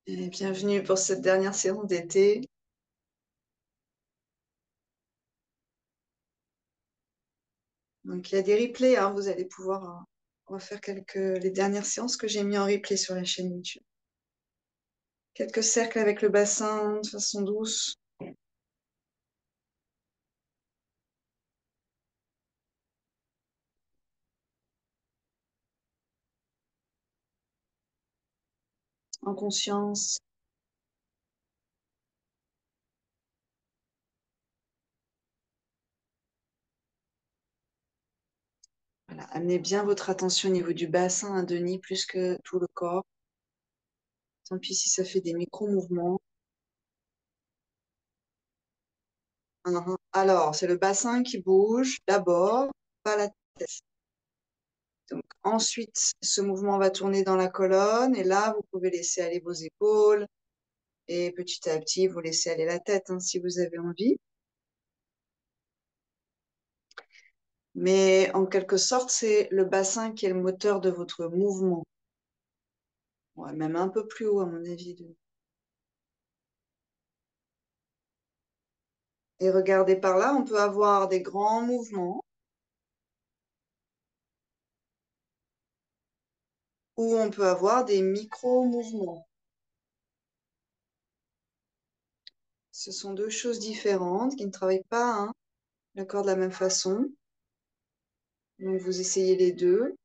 Et bienvenue pour cette dernière séance d'été. Donc il y a des replays, hein, vous allez pouvoir on va faire les dernières séances que j'ai mis en replay sur la chaîne YouTube. Quelques cercles avec le bassin de façon douce. En conscience. Voilà. Amenez bien votre attention au niveau du bassin, à Denis, plus que tout le corps. Tant pis si ça fait des micro-mouvements. Alors, c'est le bassin qui bouge d'abord, pas la tête. Donc, ensuite, ce mouvement va tourner dans la colonne et là, vous pouvez laisser aller vos épaules et petit à petit, vous laissez aller la tête hein, si vous avez envie. Mais en quelque sorte, c'est le bassin qui est le moteur de votre mouvement. Ouais, même un peu plus haut, à mon avis. Et regardez par là, on peut avoir des grands mouvements ou on peut avoir des micro-mouvements. Ce sont deux choses différentes qui ne travaillent pas hein, d'accord, de la même façon. Donc, vous essayez les deux.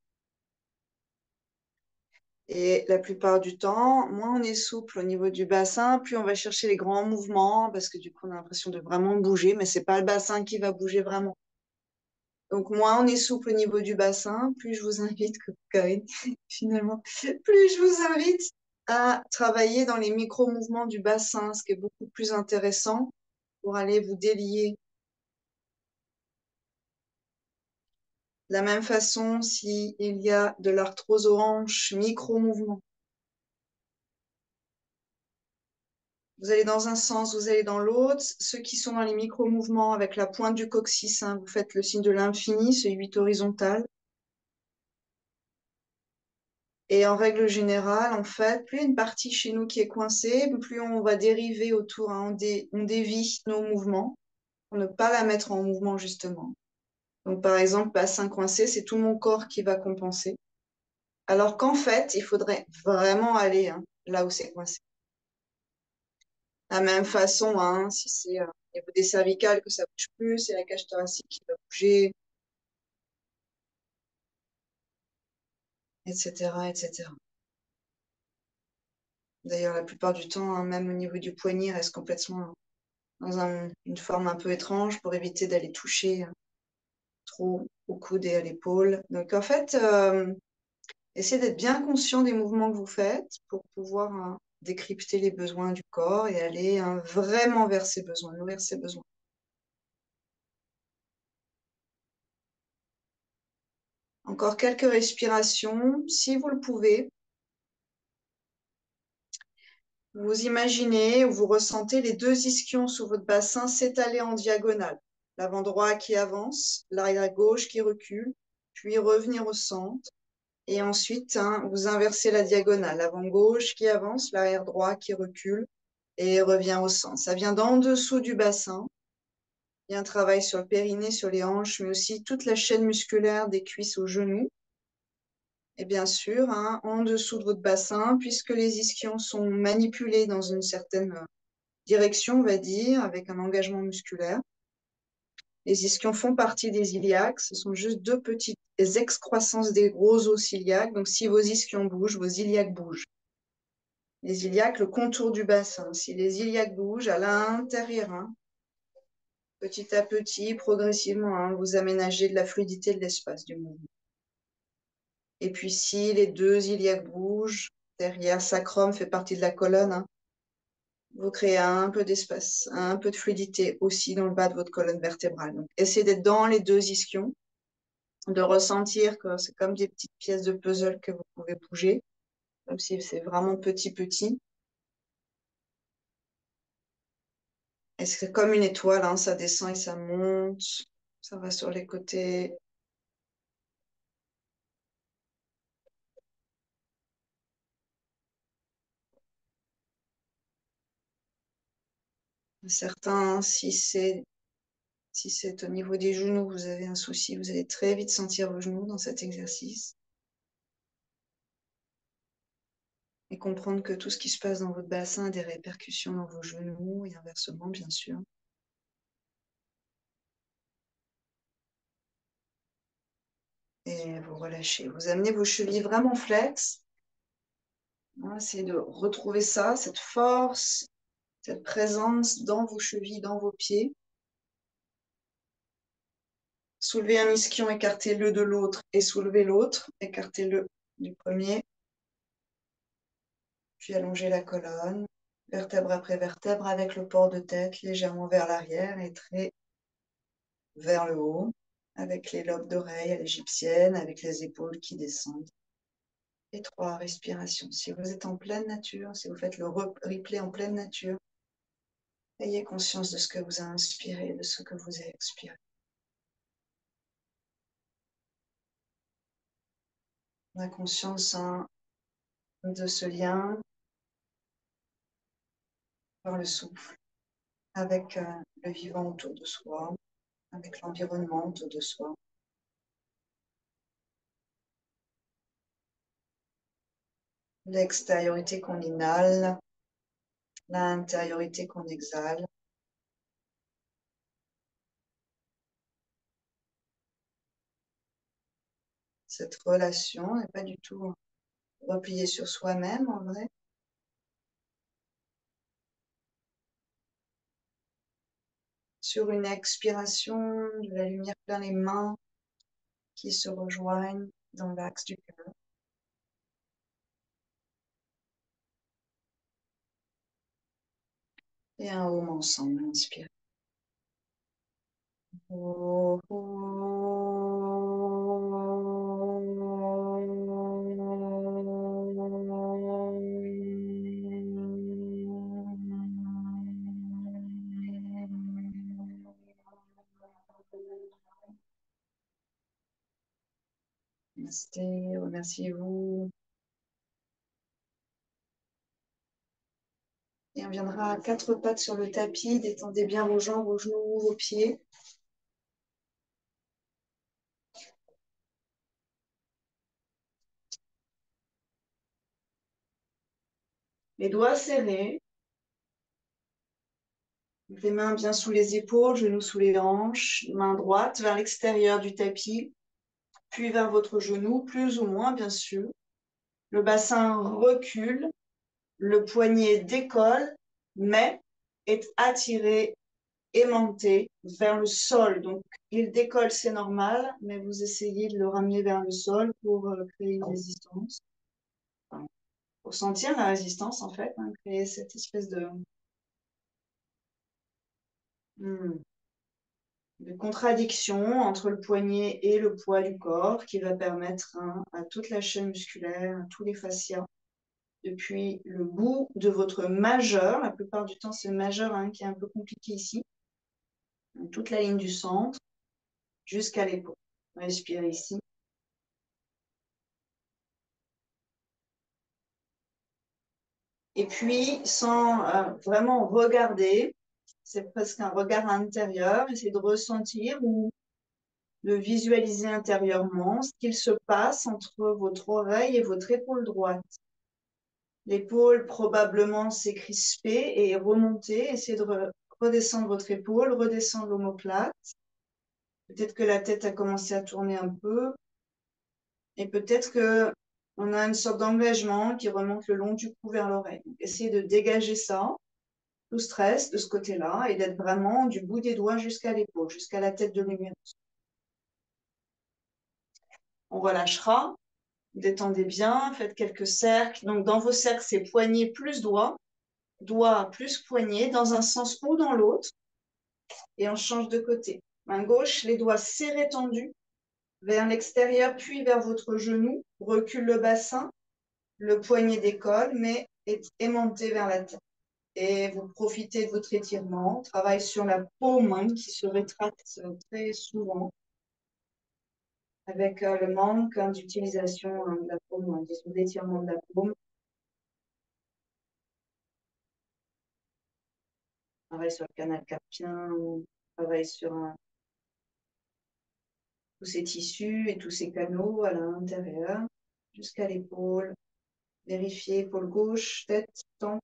Et la plupart du temps, moins on est souple au niveau du bassin, plus on va chercher les grands mouvements, parce que du coup, on a l'impression de vraiment bouger, mais c'est pas le bassin qui va bouger vraiment. Donc, moins on est souple au niveau du bassin, plus je vous invite, que Karine, finalement, plus je vous invite à travailler dans les micro-mouvements du bassin, ce qui est beaucoup plus intéressant pour aller vous délier. De la même façon, s'il y a de l'arthrose aux hanches, micro-mouvement. Vous allez dans un sens, vous allez dans l'autre. Ceux qui sont dans les micro-mouvements avec la pointe du coccyx, hein, vous faites le signe de l'infini, ce 8 horizontal. Et en règle générale, en fait, plus il y a une partie chez nous qui est coincée, plus on va dériver autour, hein, on dévie nos mouvements pour ne pas la mettre en mouvement, justement. Donc, par exemple, bassin coincé, c'est tout mon corps qui va compenser. Alors qu'en fait, il faudrait vraiment aller hein, là où c'est coincé. De la même façon, hein, si c'est au niveau des cervicales que ça bouge plus, c'est la cage thoracique qui va bouger, etc., etc. D'ailleurs, la plupart du temps, hein, même au niveau du poignet, il reste complètement dans une forme un peu étrange pour éviter d'aller toucher trop au coude et à l'épaule. Donc, en fait, essayez d'être bien conscient des mouvements que vous faites pour pouvoir décrypter les besoins du corps et aller vraiment vers ses besoins, nourrir ses besoins. Encore quelques respirations, si vous le pouvez. Vous imaginez ou vous ressentez les deux ischions sous votre bassin s'étaler en diagonale. L'avant droit qui avance, l'arrière gauche qui recule, puis revenir au centre. Et ensuite, hein, vous inversez la diagonale. L'avant gauche qui avance, l'arrière droit qui recule et revient au centre. Ça vient d'en dessous du bassin. Il y a un travail sur le périnée, sur les hanches, mais aussi toute la chaîne musculaire des cuisses aux genoux. Et bien sûr, hein, en dessous de votre bassin, puisque les ischions sont manipulés dans une certaine direction, on va dire, avec un engagement musculaire. Les ischions font partie des iliaques. Ce sont juste deux petites excroissances des gros os iliaques. Donc, si vos ischions bougent, vos iliaques bougent. Les iliaques, le contour du bassin. Si les iliaques bougent à l'intérieur, hein, petit à petit, progressivement, hein, vous aménagez de la fluidité de l'espace du mouvement. Et puis, si les deux iliaques bougent, derrière, sacrum fait partie de la colonne, hein, vous créez un peu d'espace, un peu de fluidité aussi dans le bas de votre colonne vertébrale. Donc, essayez d'être dans les deux ischions, de ressentir que c'est comme des petites pièces de puzzle que vous pouvez bouger, comme si c'est vraiment petit, petit. Et c'est comme une étoile, hein, ça descend et ça monte, ça va sur les côtés. Certains, si c'est au niveau des genoux, vous avez un souci, vous allez très vite sentir vos genoux dans cet exercice. Et comprendre que tout ce qui se passe dans votre bassin a des répercussions dans vos genoux et inversement, bien sûr. Et vous relâchez. Vous amenez vos chevilles vraiment flex. Essayez de retrouver ça, cette force, cette présence dans vos chevilles, dans vos pieds. Soulevez un ischion, écartez-le de l'autre et soulevez l'autre. Écartez-le du premier. Puis allongez la colonne, vertèbre après vertèbre, avec le port de tête légèrement vers l'arrière et très vers le haut, avec les lobes d'oreilles à l'égyptienne, avec les épaules qui descendent. Et 3 respirations. Si vous êtes en pleine nature, si vous faites le replay en pleine nature, ayez conscience de ce que vous avez inspiré, de ce que vous avez expiré. On a conscience de ce lien par le souffle, avec le vivant autour de soi, avec l'environnement autour de soi. L'extériorité qu'on inhale, l'intériorité qu'on exhale. Cette relation n'est pas du tout repliée sur soi-même en vrai. Sur une expiration, de la lumière plein les mains qui se rejoignent dans l'axe du cœur. Et un home ensemble, inspire. Oh, Namasté, remerciez-vous. Et on viendra à 4 pattes sur le tapis. Détendez bien vos jambes, vos genoux, vos pieds. Les doigts serrés. Les mains bien sous les épaules, genoux sous les hanches. Main droite vers l'extérieur du tapis, puis vers votre genou, plus ou moins bien sûr. Le bassin recule. Le poignet décolle, mais est attiré, aimanté vers le sol. Donc, il décolle, c'est normal, mais vous essayez de le ramener vers le sol pour créer une résistance. Enfin, pour sentir la résistance, en fait, créer cette espèce de contradiction entre le poignet et le poids du corps qui va permettre à toute la chaîne musculaire, à tous les fascias, depuis le bout de votre majeur, la plupart du temps c'est le majeur qui est un peu compliqué ici, toute la ligne du centre, jusqu'à l'épaule. Respirez ici. Et puis, sans vraiment regarder, c'est presque un regard intérieur, essayez de ressentir ou de visualiser intérieurement ce qu'il se passe entre votre oreille et votre épaule droite. L'épaule probablement s'est crispée et remontée. Essayez de redescendre votre épaule, redescendre l'omoplate. Peut-être que la tête a commencé à tourner un peu. Et peut-être que on a une sorte d'engagement qui remonte le long du cou vers l'oreille. Essayez de dégager ça, tout stress de ce côté-là, et d'être vraiment du bout des doigts jusqu'à l'épaule, jusqu'à la tête de l'humérus. On relâchera. Détendez bien, faites quelques cercles. Donc, dans vos cercles, c'est poignet plus doigt, doigt plus poignet, dans un sens ou dans l'autre. Et on change de côté. Main gauche, les doigts serrés tendus vers l'extérieur, puis vers votre genou. Recule le bassin. Le poignet décolle, mais est aimanté vers la tête. Et vous profitez de votre étirement. Travail sur la paume qui se rétracte très souvent avec le manque d'utilisation de la paume, disons l'étirement de la paume. travaille sur le canal carpien, on travaille sur tous ces tissus et tous ces canaux à l'intérieur, jusqu'à l'épaule. Vérifiez épaule gauche, tête, tempe.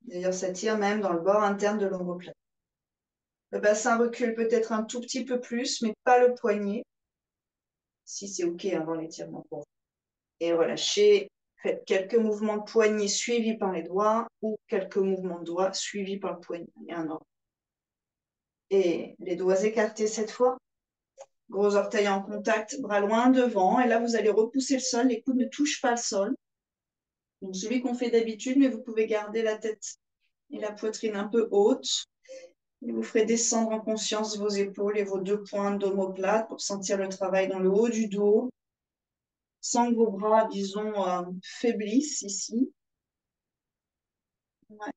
D'ailleurs, ça tire même dans le bord interne de l'omoplate. Le bassin recule peut-être un tout petit peu plus, mais pas le poignet. Si c'est OK avant l'étirement pour vous. Et relâchez. Faites quelques mouvements de poignet suivis par les doigts ou quelques mouvements de doigts suivis par le poignet. Et un ordre. Et les doigts écartés cette fois. Gros orteil en contact, bras loin devant. Et là, vous allez repousser le sol. Les coudes ne touchent pas le sol. Donc, celui qu'on fait d'habitude, mais vous pouvez garder la tête et la poitrine un peu haute. Et vous ferez descendre en conscience vos épaules et vos deux pointes d'omoplate pour sentir le travail dans le haut du dos, sans que vos bras, disons, faiblissent ici. Ouais.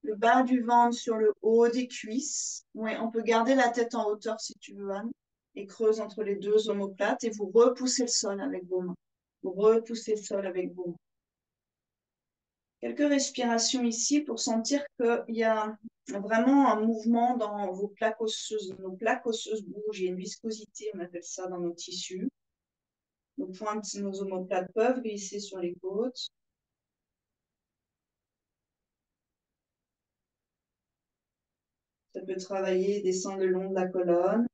Le bas du ventre sur le haut des cuisses. Ouais, on peut garder la tête en hauteur si tu veux, Anne, et creuse entre les deux omoplates et vous repoussez le sol avec vos mains. Vous repoussez le sol avec vos mains. Quelques respirations ici pour sentir qu'il y a vraiment un mouvement dans vos plaques osseuses. Nos plaques osseuses bougent, il y a une viscosité, on appelle ça dans nos tissus. Nos pointes, nos omoplates peuvent glisser sur les côtes. Ça peut travailler, descendre le long de la colonne.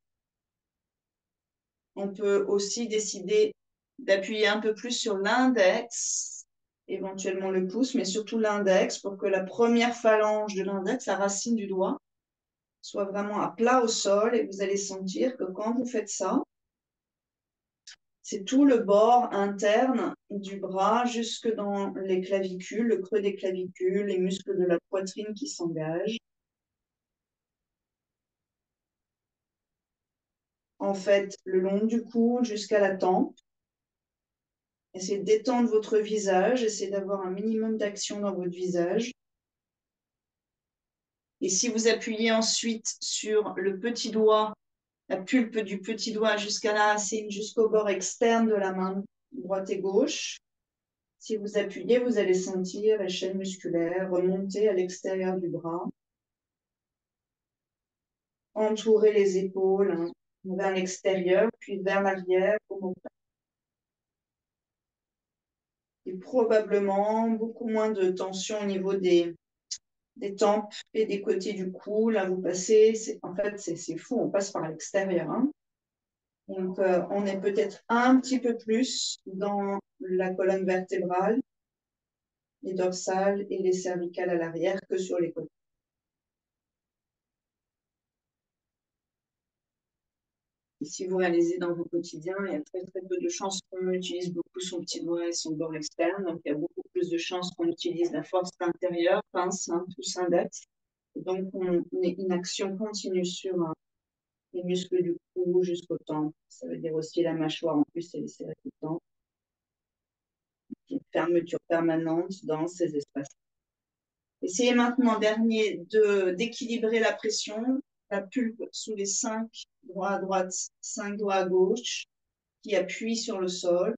On peut aussi décider d'appuyer un peu plus sur l'index, éventuellement le pouce, mais surtout l'index pour que la première phalange de l'index, la racine du doigt, soit vraiment à plat au sol. Et vous allez sentir que quand vous faites ça, c'est tout le bord interne du bras jusque dans les clavicules, le creux des clavicules, les muscles de la poitrine qui s'engagent. En fait, le long du cou jusqu'à la tempe. Essayez de détendre votre visage, essayez d'avoir un minimum d'action dans votre visage. Et si vous appuyez ensuite sur le petit doigt, la pulpe du petit doigt jusqu'à la racine, jusqu'au bord externe de la main, droite et gauche, si vous appuyez, vous allez sentir la chaîne musculaire remonter à l'extérieur du bras, entourer les épaules vers l'extérieur, puis vers l'arrière, et probablement beaucoup moins de tension au niveau des tempes et des côtés du cou. Là, vous passez, en fait, c'est fou, on passe par l'extérieur. Hein. Donc, on est peut-être un petit peu plus dans la colonne vertébrale, les dorsales et les cervicales à l'arrière que sur les côtés. Et si vous réalisez dans vos quotidiens, il y a très très peu de chances qu'on utilise beaucoup son petit doigt et son bord externe. Donc, il y a beaucoup plus de chances qu'on utilise la force intérieure, pince, pouce index. Et donc, on est une action continue sur les muscles du cou jusqu'au temple. Ça veut dire aussi la mâchoire en plus et les serrer tout le temps. Une fermeture permanente dans ces espaces. Essayez maintenant, dernier, d'équilibrer la pression, la pulpe sous les 5 doigts à droite, 5 doigts à gauche, qui appuient sur le sol.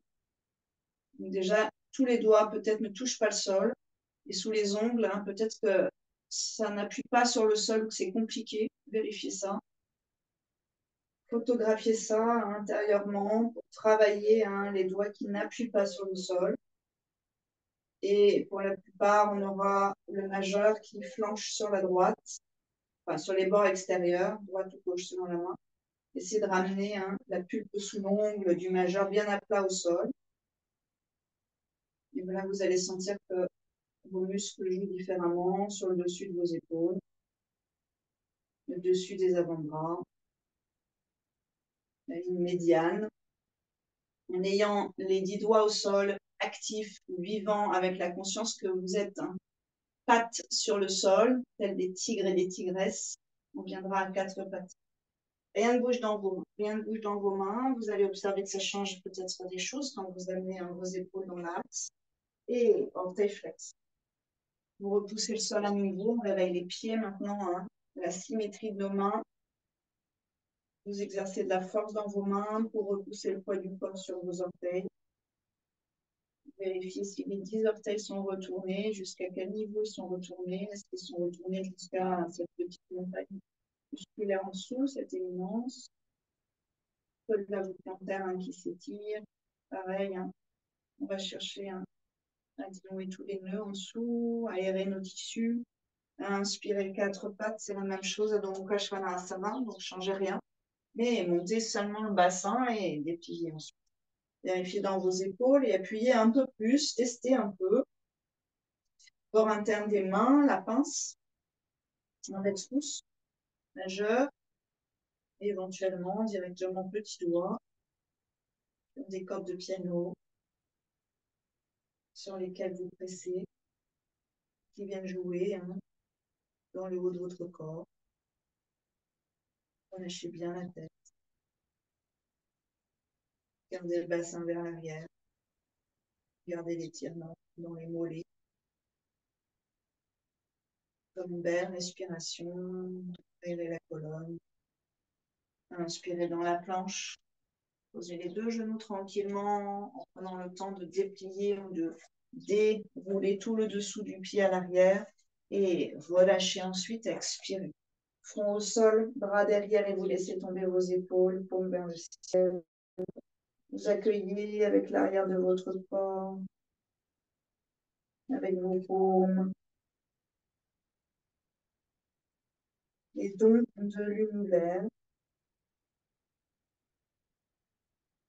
Donc déjà, tous les doigts peut-être ne touchent pas le sol. Et sous les ongles, peut-être que ça n'appuie pas sur le sol ou que c'est compliqué. Vérifiez ça. Photographiez ça intérieurement pour travailler les doigts qui n'appuient pas sur le sol. Et pour la plupart, on aura le majeur qui flanche sur la droite, enfin sur les bords extérieurs, droite ou gauche selon la main. Essayez de ramener la pulpe sous l'ongle du majeur bien à plat au sol. Et voilà, vous allez sentir que vos muscles jouent différemment sur le dessus de vos épaules, le dessus des avant-bras, la ligne médiane. En ayant les 10 doigts au sol, actifs, vivants, avec la conscience que vous êtes pattes sur le sol, tels des tigres et des tigresses, on viendra à 4 pattes. Rien ne bouge dans vos mains. Rien ne bouge dans vos mains. Vous allez observer que ça change peut-être des choses quand vous amenez vos épaules dans l'axe. Et orteil flex. Vous repoussez le sol à nouveau. On réveille les pieds maintenant. La symétrie de nos mains. Vous exercez de la force dans vos mains pour repousser le poids du corps sur vos orteils. Vérifiez si les 10 orteils sont retournés, jusqu'à quel niveau ils sont retournés. Est-ce qu'ils sont retournés jusqu'à cette petite montagne musculaire en dessous, cette éminence. Col de la voûte plantaire qui s'étire. Pareil, hein. On va chercher à diminuer tous les nœuds en dessous, aérer nos tissus. À inspirer 4 pattes, c'est la même chose. Adho Mukha Svanasana, donc ne changez rien. Mais montez seulement le bassin et dépliez ensuite. Vérifiez dans vos épaules et appuyez un peu plus, testez un peu. Bord interne des mains, la pince, index pouce, majeur, et éventuellement directement petit doigt, des cordes de piano sur lesquelles vous pressez, qui viennent jouer hein, dans le haut de votre corps. Relâchez bien la tête. Gardez le bassin vers l'arrière. Gardez l'étirement dans les mollets. Comme une belle respiration. Aérez la colonne. Inspirez dans la planche. Posez les 2 genoux tranquillement en prenant le temps de déplier ou de dérouler tout le dessous du pied à l'arrière et relâchez ensuite, expirez. Front au sol, bras derrière et vous laissez tomber vos épaules, paumes vers le ciel. Vous accueillez avec l'arrière de votre corps, avec vos paumes, les dons de l'univers.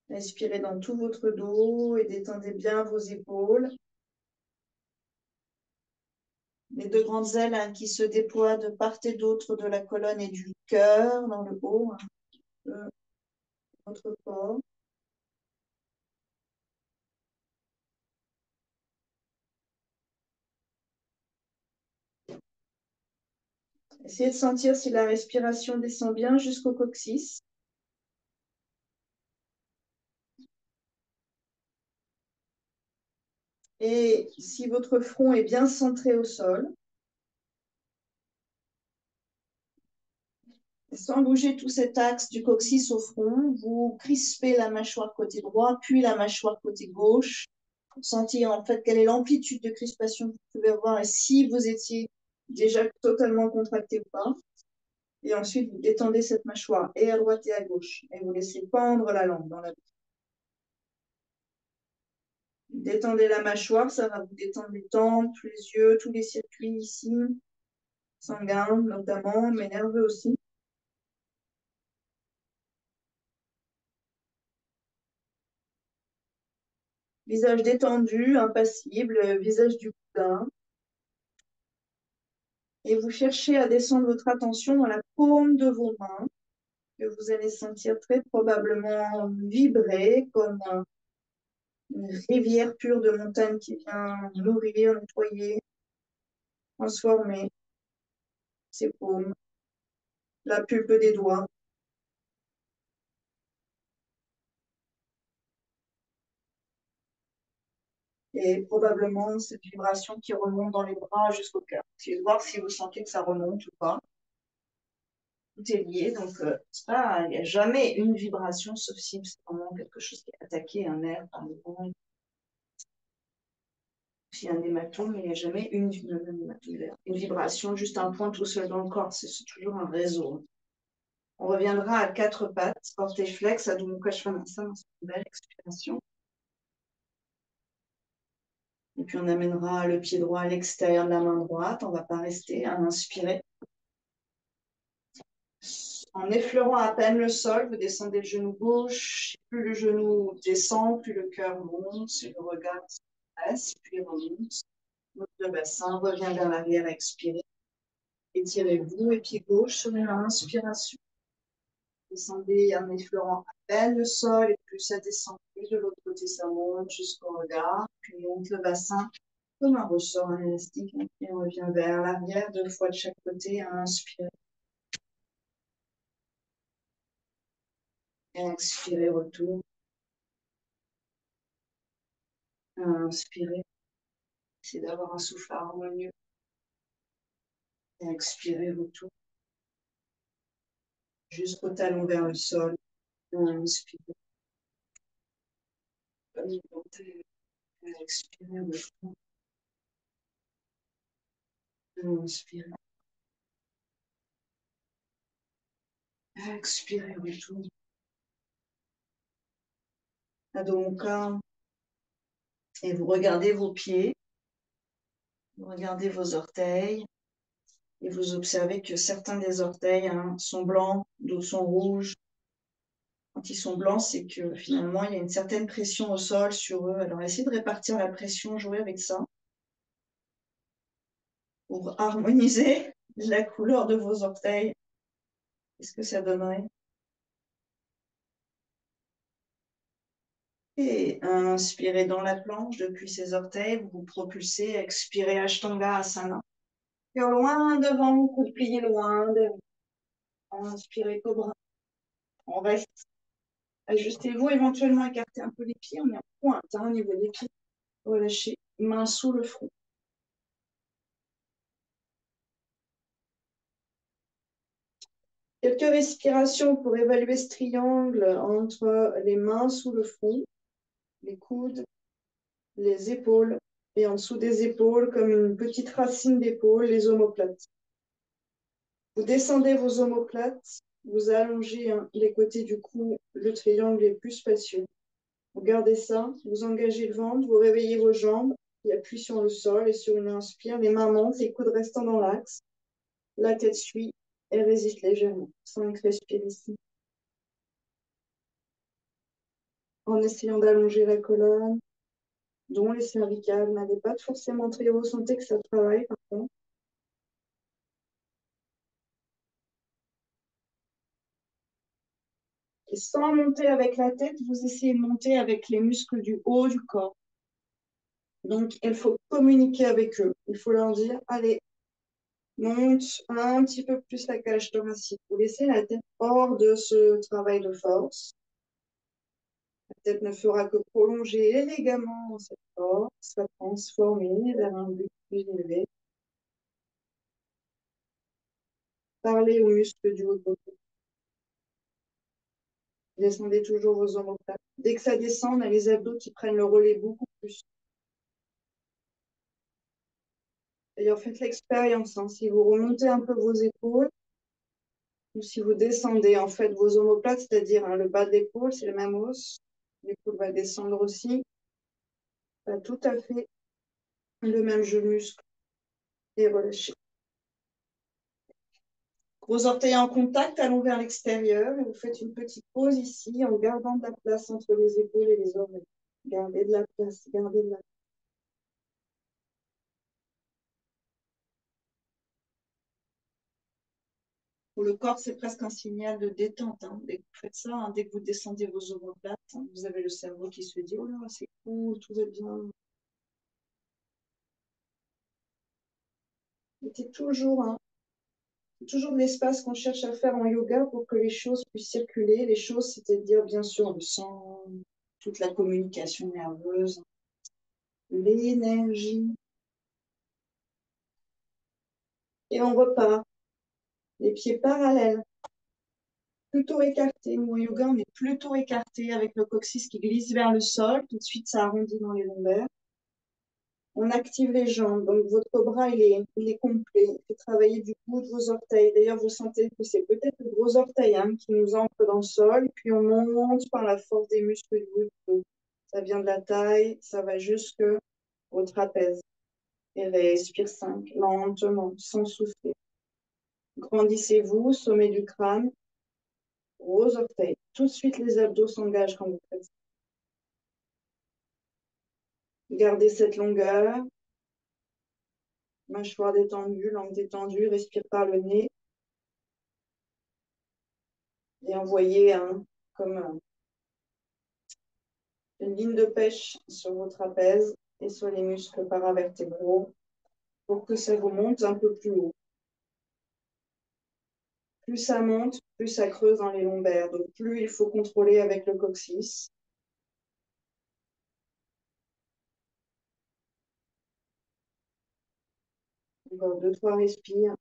Inspirez dans tout votre dos et détendez bien vos épaules. Les 2 grandes ailes qui se déploient de part et d'autre de la colonne et du cœur dans le haut de votre corps. Essayez de sentir si la respiration descend bien jusqu'au coccyx. Et si votre front est bien centré au sol, sans bouger tout cet axe du coccyx au front, vous crispez la mâchoire côté droit, puis la mâchoire côté gauche, pour sentir en fait quelle est l'amplitude de crispation que vous pouvez avoir et si vous étiez déjà totalement contracté ou pas. Et ensuite, vous détendez cette mâchoire et à droite et à gauche et vous laissez pendre la langue dans la bouche. Détendez la mâchoire, ça va vous détendre les tempes, les yeux, tous les circuits ici, sanguins notamment, mais nerveux aussi. Visage détendu, impassible, visage du Bouddha. Et vous cherchez à descendre votre attention dans la paume de vos mains, que vous allez sentir très probablement vibrer comme une rivière pure de montagne qui vient nourrir, nettoyer, transformer ses paumes, la pulpe des doigts. Et probablement cette vibration qui remonte dans les bras jusqu'au cœur. Essayez de voir si vous sentez que ça remonte ou pas. Tout est lié, donc il n'y a jamais une vibration, sauf si c'est vraiment quelque chose qui est attaqué, un nerf, par exemple. S'il y a un hématome, il n'y a jamais une vibration, juste un point tout seul dans le corps. C'est toujours un réseau. On reviendra à 4 pattes, portez flex, Adho Mukha Svanasana, c'est une belle expiration. Et puis on amènera le pied droit à l'extérieur de la main droite. On ne va pas rester à inspirer. En effleurant à peine le sol, vous descendez le genou gauche. Plus le genou descend, plus le cœur monte, le regard se baisse, puis remonte. Le bassin revient vers l'arrière, expirez. Étirez-vous et pied gauche sur l'inspiration. Descendez en effleurant à peine le sol et plus ça descend, plus de l'autre côté ça monte jusqu'au regard, puis monte le bassin comme un ressort élastique et on revient vers l'arrière 2 fois de chaque côté à inspirer. Et expirez, retour. Inspirez. Essayez d'avoir un souffle harmonieux. Et expirez, retour. Jusqu'au talon vers le sol. Inspirez. Expirez le fond. Inspirez. Expirez retour. Adho Mukha. Et vous regardez vos pieds. Vous regardez vos orteils. Et vous observez que certains des orteils sont blancs, d'autres sont rouges. Quand ils sont blancs, c'est que finalement, il y a une certaine pression au sol sur eux. Alors, essayez de répartir la pression, jouer avec ça, pour harmoniser la couleur de vos orteils. Qu'est-ce que ça donnerait? Et inspirez dans la planche depuis ses orteils, vous vous propulsez, expirez Ashtanga Asana. Cœur loin devant, coude plié loin devant. Inspirez Cobra. On reste. Ajustez-vous, éventuellement écartez un peu les pieds. On est en pointe au niveau des pieds. Relâchez, main sous le front. Quelques respirations pour évaluer ce triangle entre les mains sous le front, les coudes, les épaules et en dessous des épaules comme une petite racine d'épaule, les omoplates. Vous descendez vos omoplates, vous allongez les côtés du cou, le triangle est plus spacieux. Vous gardez ça, vous engagez le ventre, vous réveillez vos jambes qui appuient sur le sol et sur une inspire, les mains montent, les coudes restant dans l'axe, la tête suit et résiste légèrement. 5 respire ici. En essayant d'allonger la colonne, dont les cervicales. N'allez pas forcément très haut, sentez que ça travaille par contre. Et sans monter avec la tête, vous essayez de monter avec les muscles du haut du corps. Donc, il faut communiquer avec eux. Il faut leur dire, allez, monte un petit peu plus la cage thoracique. Vous laissez la tête hors de ce travail de force. La tête ne fera que prolonger élégamment cette force, va transformer vers un but plus élevé. Parlez aux muscles du haut de votre tête. Descendez toujours vos omoplates. Dès que ça descend, on a les abdos qui prennent le relais beaucoup plus. D'ailleurs, faites l'expérience. Si vous remontez un peu vos épaules, ou si vous descendez en fait vos omoplates, c'est-à-dire le bas de l'épaule, c'est le même os. L'épaule va descendre aussi. Pas tout à fait le même jeu de muscle. Et relâchez. Gros orteils en contact, allons vers l'extérieur et vous faites une petite pause ici en gardant de la place entre les épaules et les oreilles. Gardez de la place, gardez de la place. Pour le corps, c'est presque un signal de détente. Dès que vous faites ça, dès que vous descendez vos omoplates, vous avez le cerveau qui se dit « Oh là, c'est cool, tout va bien ». C'est toujours de l'espace qu'on cherche à faire en yoga pour que les choses puissent circuler. Les choses, c'est-à-dire bien sûr le sang, toute la communication nerveuse, l'énergie. Et on repart. Les pieds parallèles, plutôt écartés. Nous, en yoga, on est plutôt écarté avec le coccyx qui glisse vers le sol. Tout de suite, ça arrondit dans les lombaires. On active les jambes. Donc, votre bras, il est complet. Il fait travailler du bout de vos orteils. D'ailleurs, vous sentez que c'est peut-être le gros orteil qui nous ancre dans le sol. Puis, on monte par la force des muscles du bout du dos. Ça vient de la taille. Ça va jusque au trapèze. Et respire 5, lentement, sans souffler. Grandissez-vous, sommet du crâne. Gros orteils. Tout de suite, les abdos s'engagent quand vous faites ça. Gardez cette longueur. Mâchoire détendue, langue détendue. Respire par le nez. Et envoyez comme une ligne de pêche sur vos trapèzes et sur les muscles paravertébraux pour que ça vous monte un peu plus haut. Plus ça monte, plus ça creuse dans les lombaires. Donc, plus il faut contrôler avec le coccyx. Encore 2-3 respires.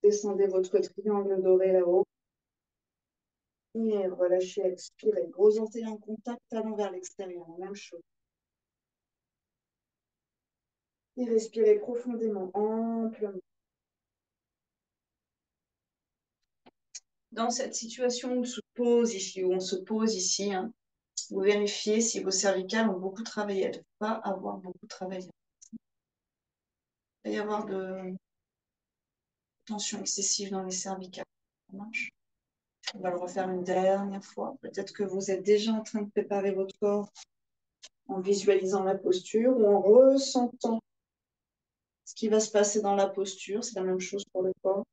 Descendez votre triangle doré là-haut. Et relâchez, expirez. Gros orteil en contact, talon vers l'extérieur. La même chose. Et respirez profondément, amplement. Dans cette situation où on se pose ici, hein, vous vérifiez si vos cervicales ont beaucoup travaillé. Elles ne doivent pas avoir beaucoup travaillé. Il va y avoir de tension excessive dans les cervicales. Ça marche. On va le refaire une dernière fois. Peut-être que vous êtes déjà en train de préparer votre corps en visualisant la posture ou en ressentant ce qui va se passer dans la posture. C'est la même chose pour le corps.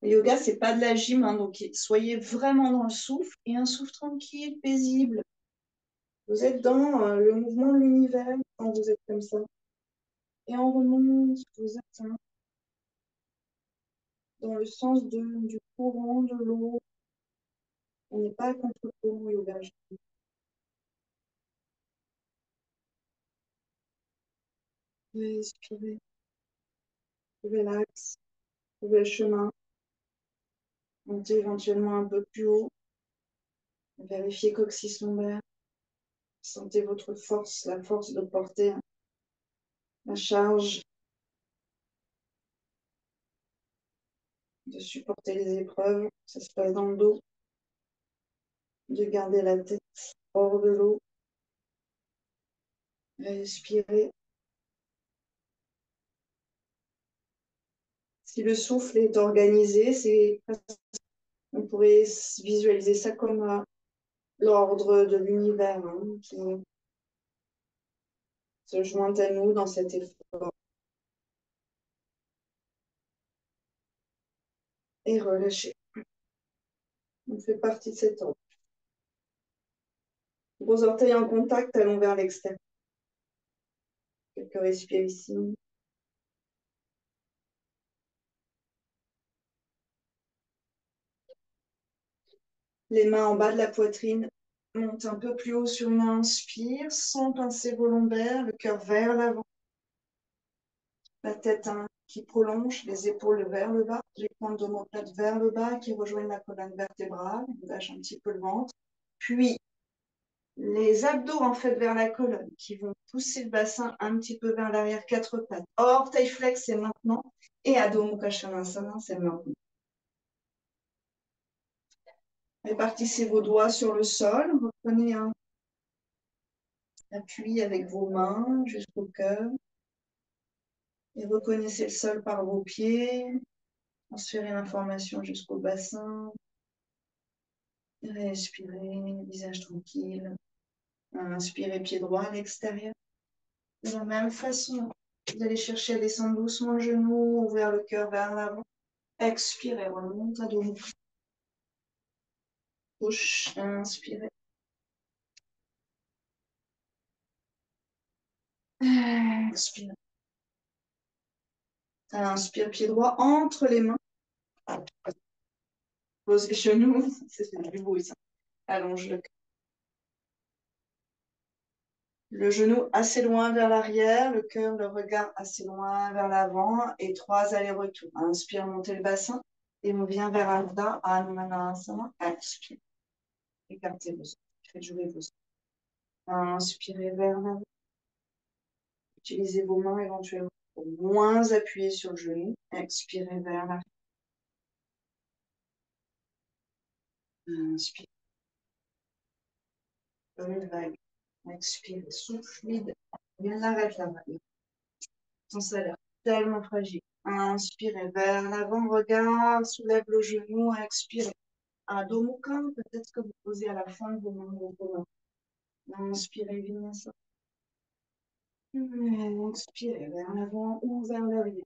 Le yoga, c'est pas de la gym, hein, donc soyez vraiment dans le souffle et un souffle tranquille, paisible. Vous êtes dans le mouvement de l'univers quand vous êtes comme ça. Et on remonte, vous êtes dans le sens du courant de l'eau. On n'est pas contre le courant yoga. Respirez, relax, trouvez le chemin, montez éventuellement un peu plus haut, vérifiez coccyx lombaire, sentez votre force, la force de porter la charge, de supporter les épreuves, ça se passe dans le dos, de garder la tête hors de l'eau, respirez. Si le souffle est organisé, on pourrait visualiser ça comme l'ordre de l'univers qui se joint à nous dans cet effort. Et relâchez. On fait partie de cet ordre. Gros orteils en contact, allons vers l'extérieur. Quelques respires ici. Les mains en bas de la poitrine. Monte un peu plus haut sur une inspire, sans pincer vos lombaires, le cœur vers l'avant. La tête qui prolonge, les épaules vers le bas, les pointes d'omoplate vers le bas qui rejoignent la colonne vertébrale. On lâche un petit peu le ventre. Puis, les abdos en fait vers la colonne qui vont pousser le bassin un petit peu vers l'arrière, quatre pattes. Orteil flex, c'est maintenant. Et Adho Mukha Svanasana, c'est maintenant. Répartissez vos doigts sur le sol. Reprenez un appui avec vos mains jusqu'au cœur. Et reconnaissez le sol par vos pieds. Transférez l'information jusqu'au bassin. Respirez, visage tranquille. Inspirez, pied droit à l'extérieur. De la même façon, vous allez chercher à descendre doucement le genou, ouvrir le cœur vers l'avant. Expirez, remonte à dos. Gauche, inspirez. Expire. Inspire, pied droit entre les mains. Pose les genoux, c'est du bruit ça. Allonge le cœur. Le genou assez loin vers l'arrière, le cœur, le regard assez loin vers l'avant et 3 allers-retours. Inspire, montez le bassin et on vient vers Ardha Anumanasana. Expire. Écartez vos os. Faites jouer vos os. Inspirez vers l'avant. Utilisez vos mains éventuellement pour moins appuyer sur le genou. Expirez vers l'arrière. Inspire. Comme une vague. Expire. Souffle vide. Bien l'arrête la vague. Ça a l'air tellement fragile. Inspirez vers l'avant, regard, soulève le genou, expirez. Adho Mukha, peut-être que vous posez à la fin de vos mains. Inspirez, vinyasa. Expirez vers l'avant ou vers l'arrière.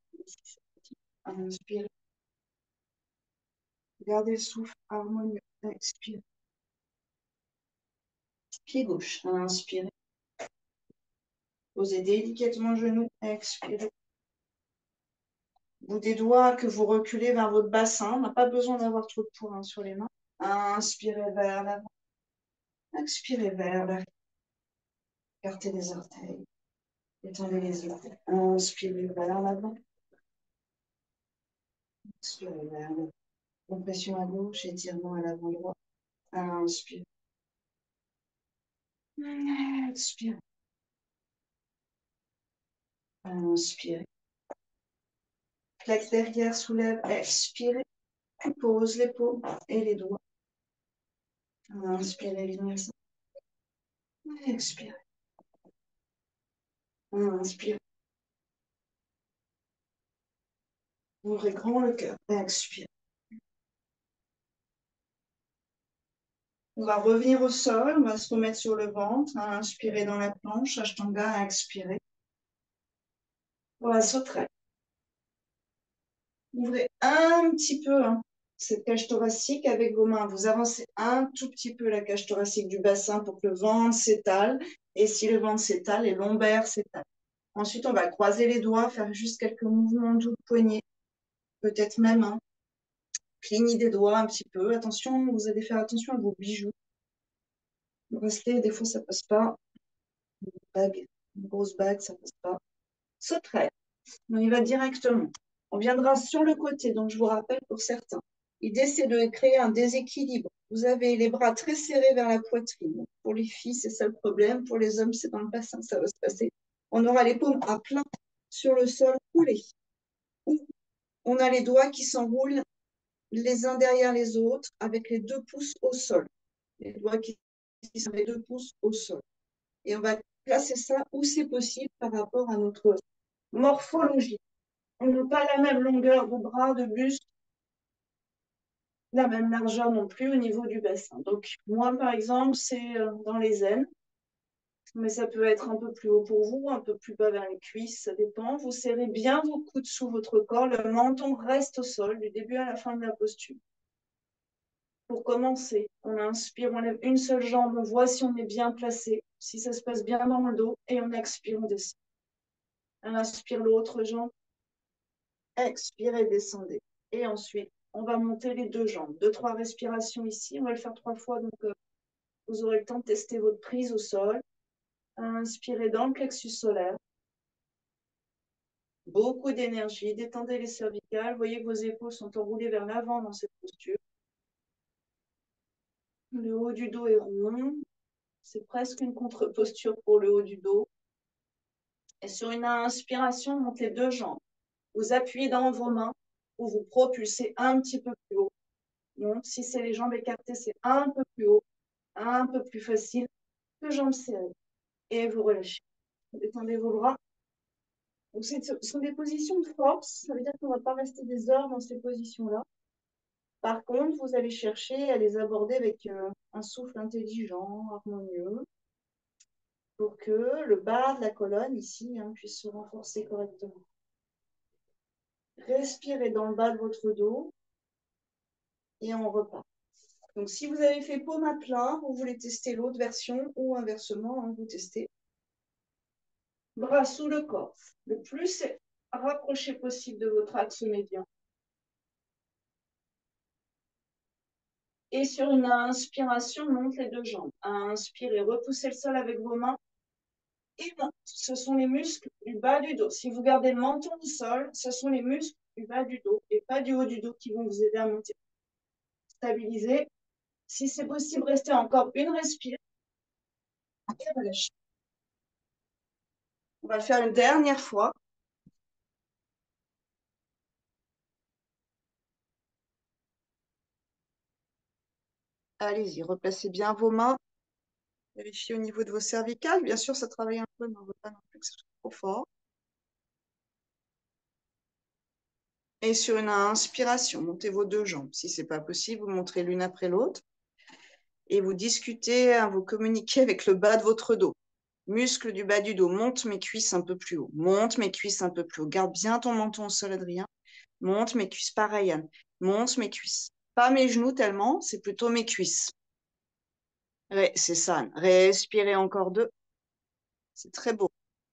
Inspirez. Gardez le souffle harmonieux. Expirez. Pied gauche. Inspirez. Posez délicatement le genou. Expirez. Bout des doigts que vous reculez vers votre bassin. On n'a pas besoin d'avoir trop de poids sur les mains. Inspirez vers l'avant. Expirez vers l'arrière. Écartez les orteils. Étendez les yeux. Inspirez vers l'avant. Expirez vers l'avant. Compression à gauche, étirement à l'avant droit. Inspire. Expire. Inspire. Plaque derrière, soulève, expirez. Puis pose les paumes et les doigts. Inspirez, vinyasa. Expirez. Inspirez. Ouvrez grand le cœur. Expirez. On va revenir au sol, on va se remettre sur le ventre, inspirer dans la planche, Ashtanga, expirer. On va sauter. Ouvrez un petit peu cette cage thoracique avec vos mains. Vous avancez un tout petit peu la cage thoracique du bassin pour que le ventre s'étale. Et si le ventre s'étale, les lombaires s'étalent. Ensuite, on va croiser les doigts, faire juste quelques mouvements doux de poignet. Peut-être même cligner des doigts un petit peu. Attention, vous allez faire attention à vos bijoux. Le bracelet, des fois, ça passe pas. Une grosse bague, ça passe pas. Sauterait. On y va directement. On viendra sur le côté, donc je vous rappelle pour certains. L'idée, c'est de créer un déséquilibre. Vous avez les bras très serrés vers la poitrine. Pour les filles, c'est ça le problème. Pour les hommes, c'est dans le bassin que ça va se passer. On aura les paumes à plat sur le sol coulé. On a les doigts qui s'enroulent les uns derrière les autres avec les 2 pouces au sol. Les doigts qui sont les 2 pouces au sol. Et on va placer ça où c'est possible par rapport à notre morphologie. On n'a pas la même longueur de bras, de buste, la même largeur non plus au niveau du bassin. Donc, moi, par exemple, c'est dans les aines, mais ça peut être un peu plus haut pour vous, un peu plus bas vers les cuisses, ça dépend. Vous serrez bien vos coudes sous votre corps, le menton reste au sol du début à la fin de la posture. Pour commencer, on inspire, on lève une seule jambe, on voit si on est bien placé, si ça se passe bien dans le dos, et on expire, on descend. On inspire l'autre jambe, expirez, descendez. Et ensuite, on va monter les 2 jambes. 2-3 respirations ici. On va le faire 3 fois. Donc, vous aurez le temps de tester votre prise au sol. Inspirez dans le plexus solaire. Beaucoup d'énergie. Détendez les cervicales. Voyez que vos épaules sont enroulées vers l'avant dans cette posture. Le haut du dos est rond. C'est presque une contre-posture pour le haut du dos. Et sur une inspiration, montez les 2 jambes. Vous appuyez dans vos mains ou vous propulsez un petit peu plus haut. Donc, si c'est les jambes écartées, c'est un peu plus haut, un peu plus facile. 2 jambes serrées. Et vous relâchez. Vous détendez vos bras. Donc, ce sont des positions de force. Ça veut dire qu'on ne va pas rester des heures dans ces positions-là. Par contre, vous allez chercher à les aborder avec un souffle intelligent, harmonieux, pour que le bas de la colonne, ici, puisse se renforcer correctement. Respirez dans le bas de votre dos et on repart. Donc, si vous avez fait paume à plat, vous voulez tester l'autre version ou inversement, vous testez. Bras sous le corps, le plus rapproché possible de votre axe médian. Et sur une inspiration, monte les 2 jambes. Inspirez, repoussez le sol avec vos mains. Et monte. Ce sont les muscles du bas du dos. Si vous gardez le menton au sol, ce sont les muscles du bas du dos et pas du haut du dos qui vont vous aider à monter. Stabilisez. Si c'est possible, restez encore une respire. Et relâchez. On va le faire une dernière fois. Allez-y, replacez bien vos mains. Vérifiez au niveau de vos cervicales. Bien sûr, ça travaille un peu, mais on ne veut pas non plus que ce soit trop fort. Et sur une inspiration, montez vos 2 jambes. Si ce n'est pas possible, vous montrez l'une après l'autre. Et vous discutez, vous communiquez avec le bas de votre dos. Muscle du bas du dos, monte mes cuisses un peu plus haut. Monte mes cuisses un peu plus haut. Garde bien ton menton au sol, Adrien. Monte mes cuisses, pareil, Anne. Monte mes cuisses. Pas mes genoux tellement, c'est plutôt mes cuisses. C'est ça, Anne. Respirez encore 2. C'est très beau.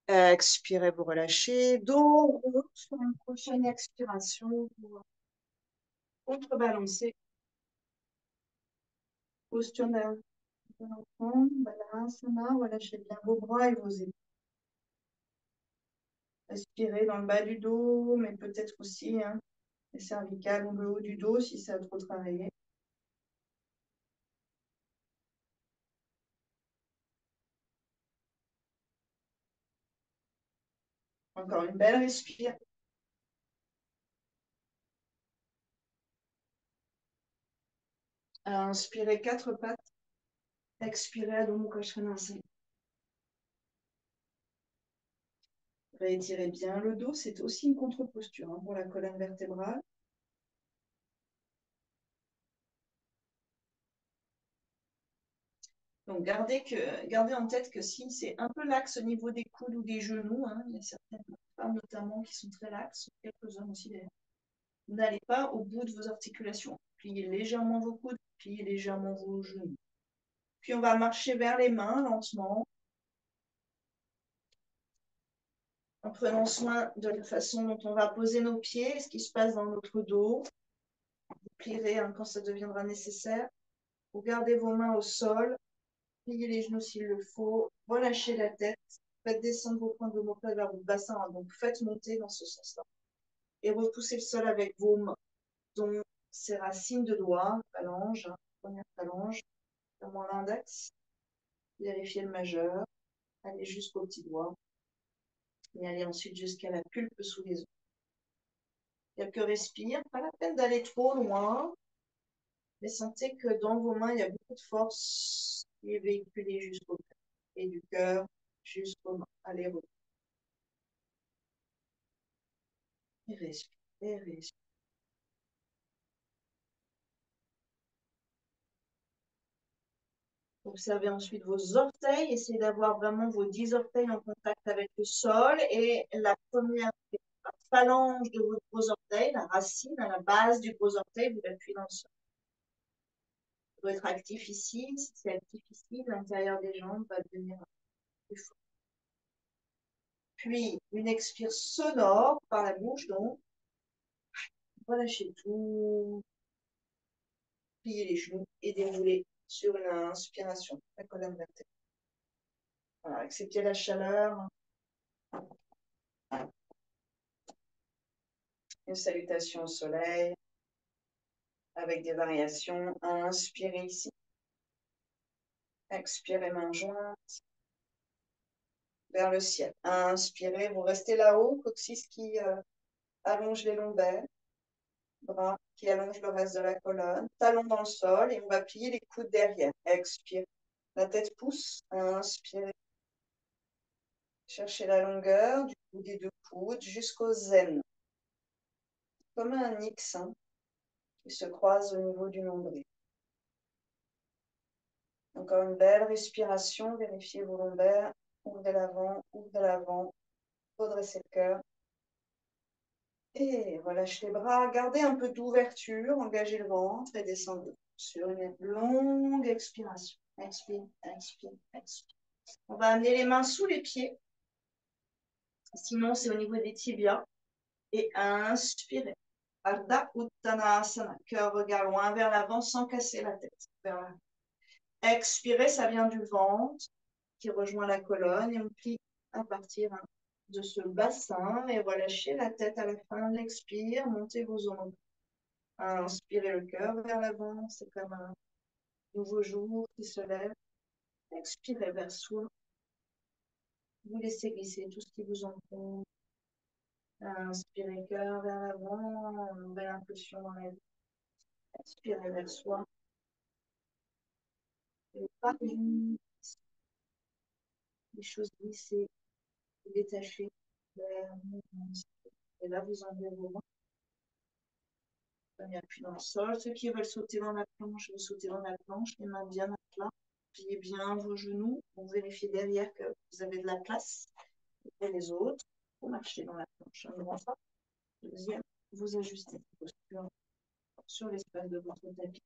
Expirez, vous relâchez. Dos rond sur une prochaine expiration. Vous contrebalancer. Posture d'un enfant. Balasana. Relâchez bien vos bras et vos épaules. Respirez dans le bas du dos, mais peut-être aussi les cervicales ou le haut du dos si ça a trop travaillé. Encore une belle respire. Inspirez 4 pattes. Expirez Adho Mukha Svanasana. Réétirez bien le dos, c'est aussi une contre-posture hein, pour la colonne vertébrale. Donc gardez en tête que si c'est un peu laxe au niveau des coudes ou des genoux, hein, il y a certaines femmes notamment qui sont très laxes, quelques hommes aussi d'ailleurs, n'allez pas au bout de vos articulations. Pliez légèrement vos coudes, pliez légèrement vos genoux. Puis on va marcher vers les mains lentement, en prenant soin de la façon dont on va poser nos pieds, ce qui se passe dans notre dos. Vous plierez hein, quand ça deviendra nécessaire. Vous gardez vos mains au sol, pliez les genoux s'il le faut, relâchez la tête, faites descendre vos points de l'omoplate vers votre bassin, hein, donc faites monter dans ce sens-là. Et repoussez le sol avec vos mains, dont ces racines de doigts, phalange, hein, première phalange, notamment l'index, vérifiez le majeur, allez jusqu'au petit doigt, et allez ensuite jusqu'à la pulpe sous les os. Quelques respires, pas la peine d'aller trop loin, mais sentez que dans vos mains, il y a beaucoup de force qui est véhiculée jusqu'au cœur, et du cœur jusqu'aux mains. Allez, retour. Et respire, et respire. Observez ensuite vos orteils, essayez d'avoir vraiment vos 10 orteils en contact avec le sol, et la première phalange de votre gros orteil, la racine à la base du gros orteil, vous l'appuyez dans le sol. Ça doit être actif ici. Si c'est actif ici, l'intérieur des jambes va devenir plus fort. Puis, une expire sonore par la bouche, donc. Relâchez tout. Pliez les genoux et déroulez sur une inspiration, la colonne vertébrale. Voilà, acceptez la chaleur. Une salutation au soleil avec des variations. Inspirez ici. Expirez main jointe vers le ciel. Inspirez, vous restez là-haut, coccyx qui allonge les lombaires, bras qui allonge le reste de la colonne, talons dans le sol et on va plier les coudes derrière. Expire. La tête pousse. Inspirez. Cherchez la longueur du bout des deux coudes jusqu'au zen. Comme un X hein, qui se croise au niveau du nombril. Encore une belle respiration. Vérifiez vos lombaires. Ouvrez l'avant, ouvrez l'avant. Redressez le cœur. Et relâchez les bras. Gardez un peu d'ouverture. Engagez le ventre et descendez sur une longue expiration. Expire, expire, expire. On va amener les mains sous les pieds. Sinon, c'est au niveau des tibias. Et inspirez. Ardha Uttanasana. Cœur, regard loin vers l'avant sans casser la tête. Vers l'avant. Expirez, ça vient du ventre qui rejoint la colonne et on plie à partir de ce bassin et relâchez la tête à la fin de l'expire. Montez vos omoplates. Inspirez le cœur vers l'avant. C'est comme un nouveau jour qui se lève. Expirez vers soi. Vous laissez glisser tout ce qui vous entoure. Inspirez cœur vers l'avant, une belle impulsion dans la vie. Expirez vers soi. Et pas les choses glissées, détachées. Et là, vous enlevez vos mains. Prenez appui dans le sol. Ceux qui veulent sauter dans la planche, vous sautez dans la planche, les mains bien à plat. Pliez bien vos genoux. Vous vérifiez derrière que vous avez de la place. Et les autres, vous marchez dans la planche. Un grand pas. Deuxième, vous ajustez la posture sur l'espace de votre tapis.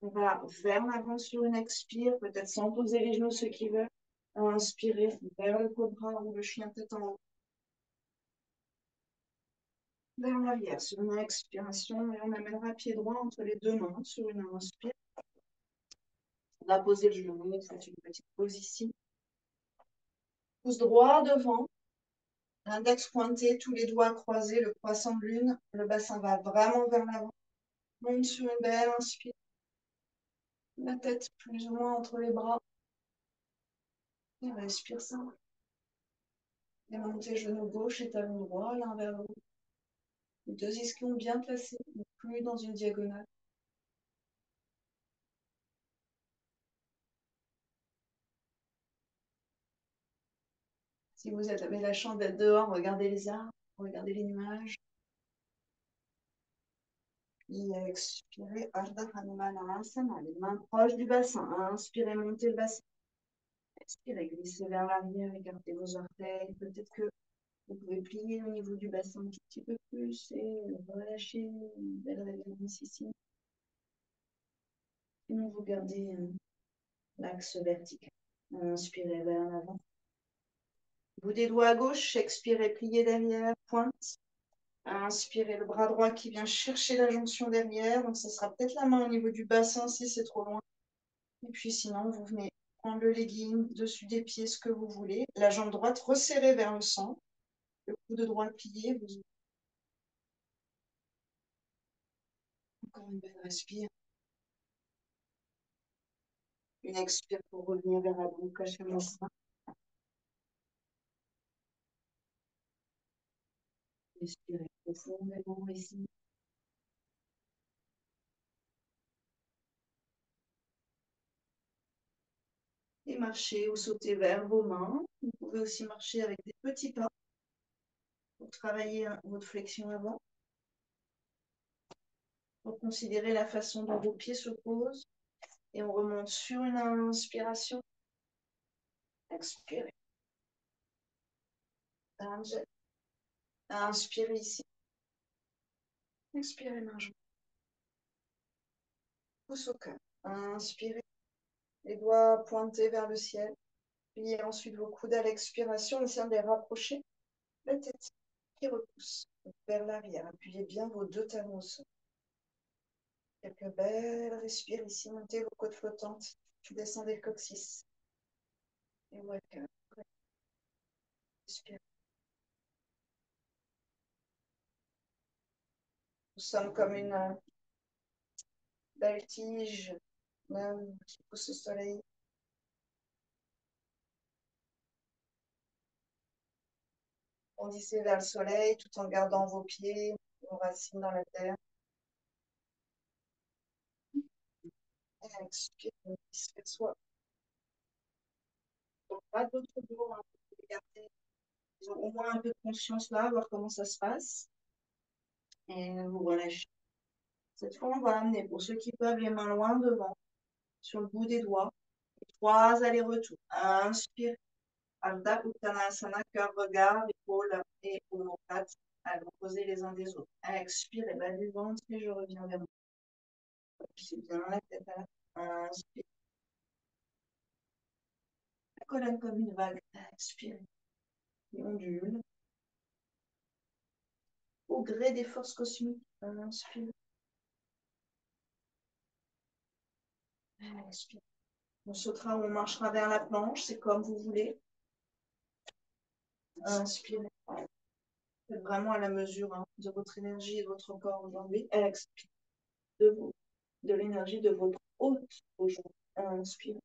On va vers l'avant sur une expire, peut-être sans poser les genoux, ceux qui veulent. Inspirez vers le cobra ou le chien tête en haut. Vers l'arrière sur une expiration et on amènera pied droit entre les deux mains sur une inspire. On va poser le genou, faites une petite pause ici. Pouce droit devant. L'index pointé, tous les doigts croisés, le croissant de lune. Le bassin va vraiment vers l'avant. Monte sur une belle inspire. La tête plus ou moins entre les bras. Et respire ça. Et montez genou gauche et talon droit, l'un vers l'autre. Les deux ischions bien placés, plus dans une diagonale. Si vous avez la chance d'être dehors, regardez les arbres, regardez les nuages. Et expirez, Ardha Hanumanasana, les mains proches du bassin. Inspirez, montez le bassin. Expirez, glissez vers l'arrière, écartez vos orteils. Peut-être que vous pouvez plier au niveau du bassin un petit peu plus et relâcher une belle révérence ici. Et vous gardez l'axe vertical. Inspirez vers l'avant. Bout des doigts à gauche, expirez, pliez derrière, pointe. Inspirez le bras droit qui vient chercher la jonction derrière. Donc, ce sera peut-être la main au niveau du bassin si c'est trop loin. Et puis, sinon, vous venez prendre le legging dessus des pieds, ce que vous voulez. La jambe droite resserrée vers le centre. Le coude droit plié. Vous... Encore une belle respire. Une expire pour revenir vers la boucle Kachamasana. Respirez profondément ici. Et marchez ou sautez vers vos mains. Vous pouvez aussi marcher avec des petits pas pour travailler votre flexion avant. Pour considérer la façon dont vos pieds se posent. Et on remonte sur une inspiration. Expirez. Inspirez ici. Expirez, main jointe. Pouce au cœur. Inspirez. Les doigts pointés vers le ciel. Pliez ensuite vos coudes à l'expiration. Essayez de les rapprocher. La tête qui repousse vers l'arrière. Appuyez bien vos deux talons au sol. Quelques belles respires ici. Montez vos côtes flottantes. Descendez le coccyx. Et welcome. Respirez. Nous sommes comme une belle tige qui pousse au soleil. Bondissez vers le soleil tout en gardant vos pieds, vos racines dans la terre. Expire, disperse-toi. Donc, pas d'autre dos, hein. Regardez, ils ont au moins un peu de conscience là, voir comment ça se passe. Et vous relâchez. Cette fois, on va amener, pour ceux qui peuvent, les mains loin devant, sur le bout des doigts. 3 allers-retours. Inspire. Ardha Uttanasana, cœur, regard, épaules et omoplates à l'opposé les uns des autres. Expire et bas du ventre et je reviens vers vous. Appuyez bien la tête à la. Inspire. La colonne comme une vague. Expire. Et ondule. Au gré des forces cosmiques. Inspire. Expire. On sautera ou on marchera vers la planche, c'est comme vous voulez. Inspirez. Faites vraiment à la mesure de votre énergie et de votre corps aujourd'hui. Expire. De l'énergie de votre hôte aujourd'hui. Inspire.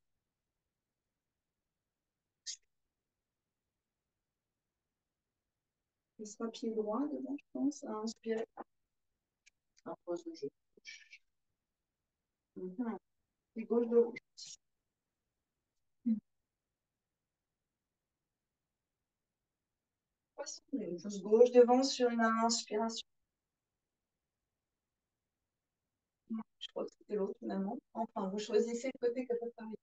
Il sera pied droit devant, je pense. Inspirez. En pose de jeu. Pied gauche de rouge. Une pouce gauche devant sur une inspiration. Je crois que c'était l'autre finalement. Enfin, vous choisissez le côté que vous préférez.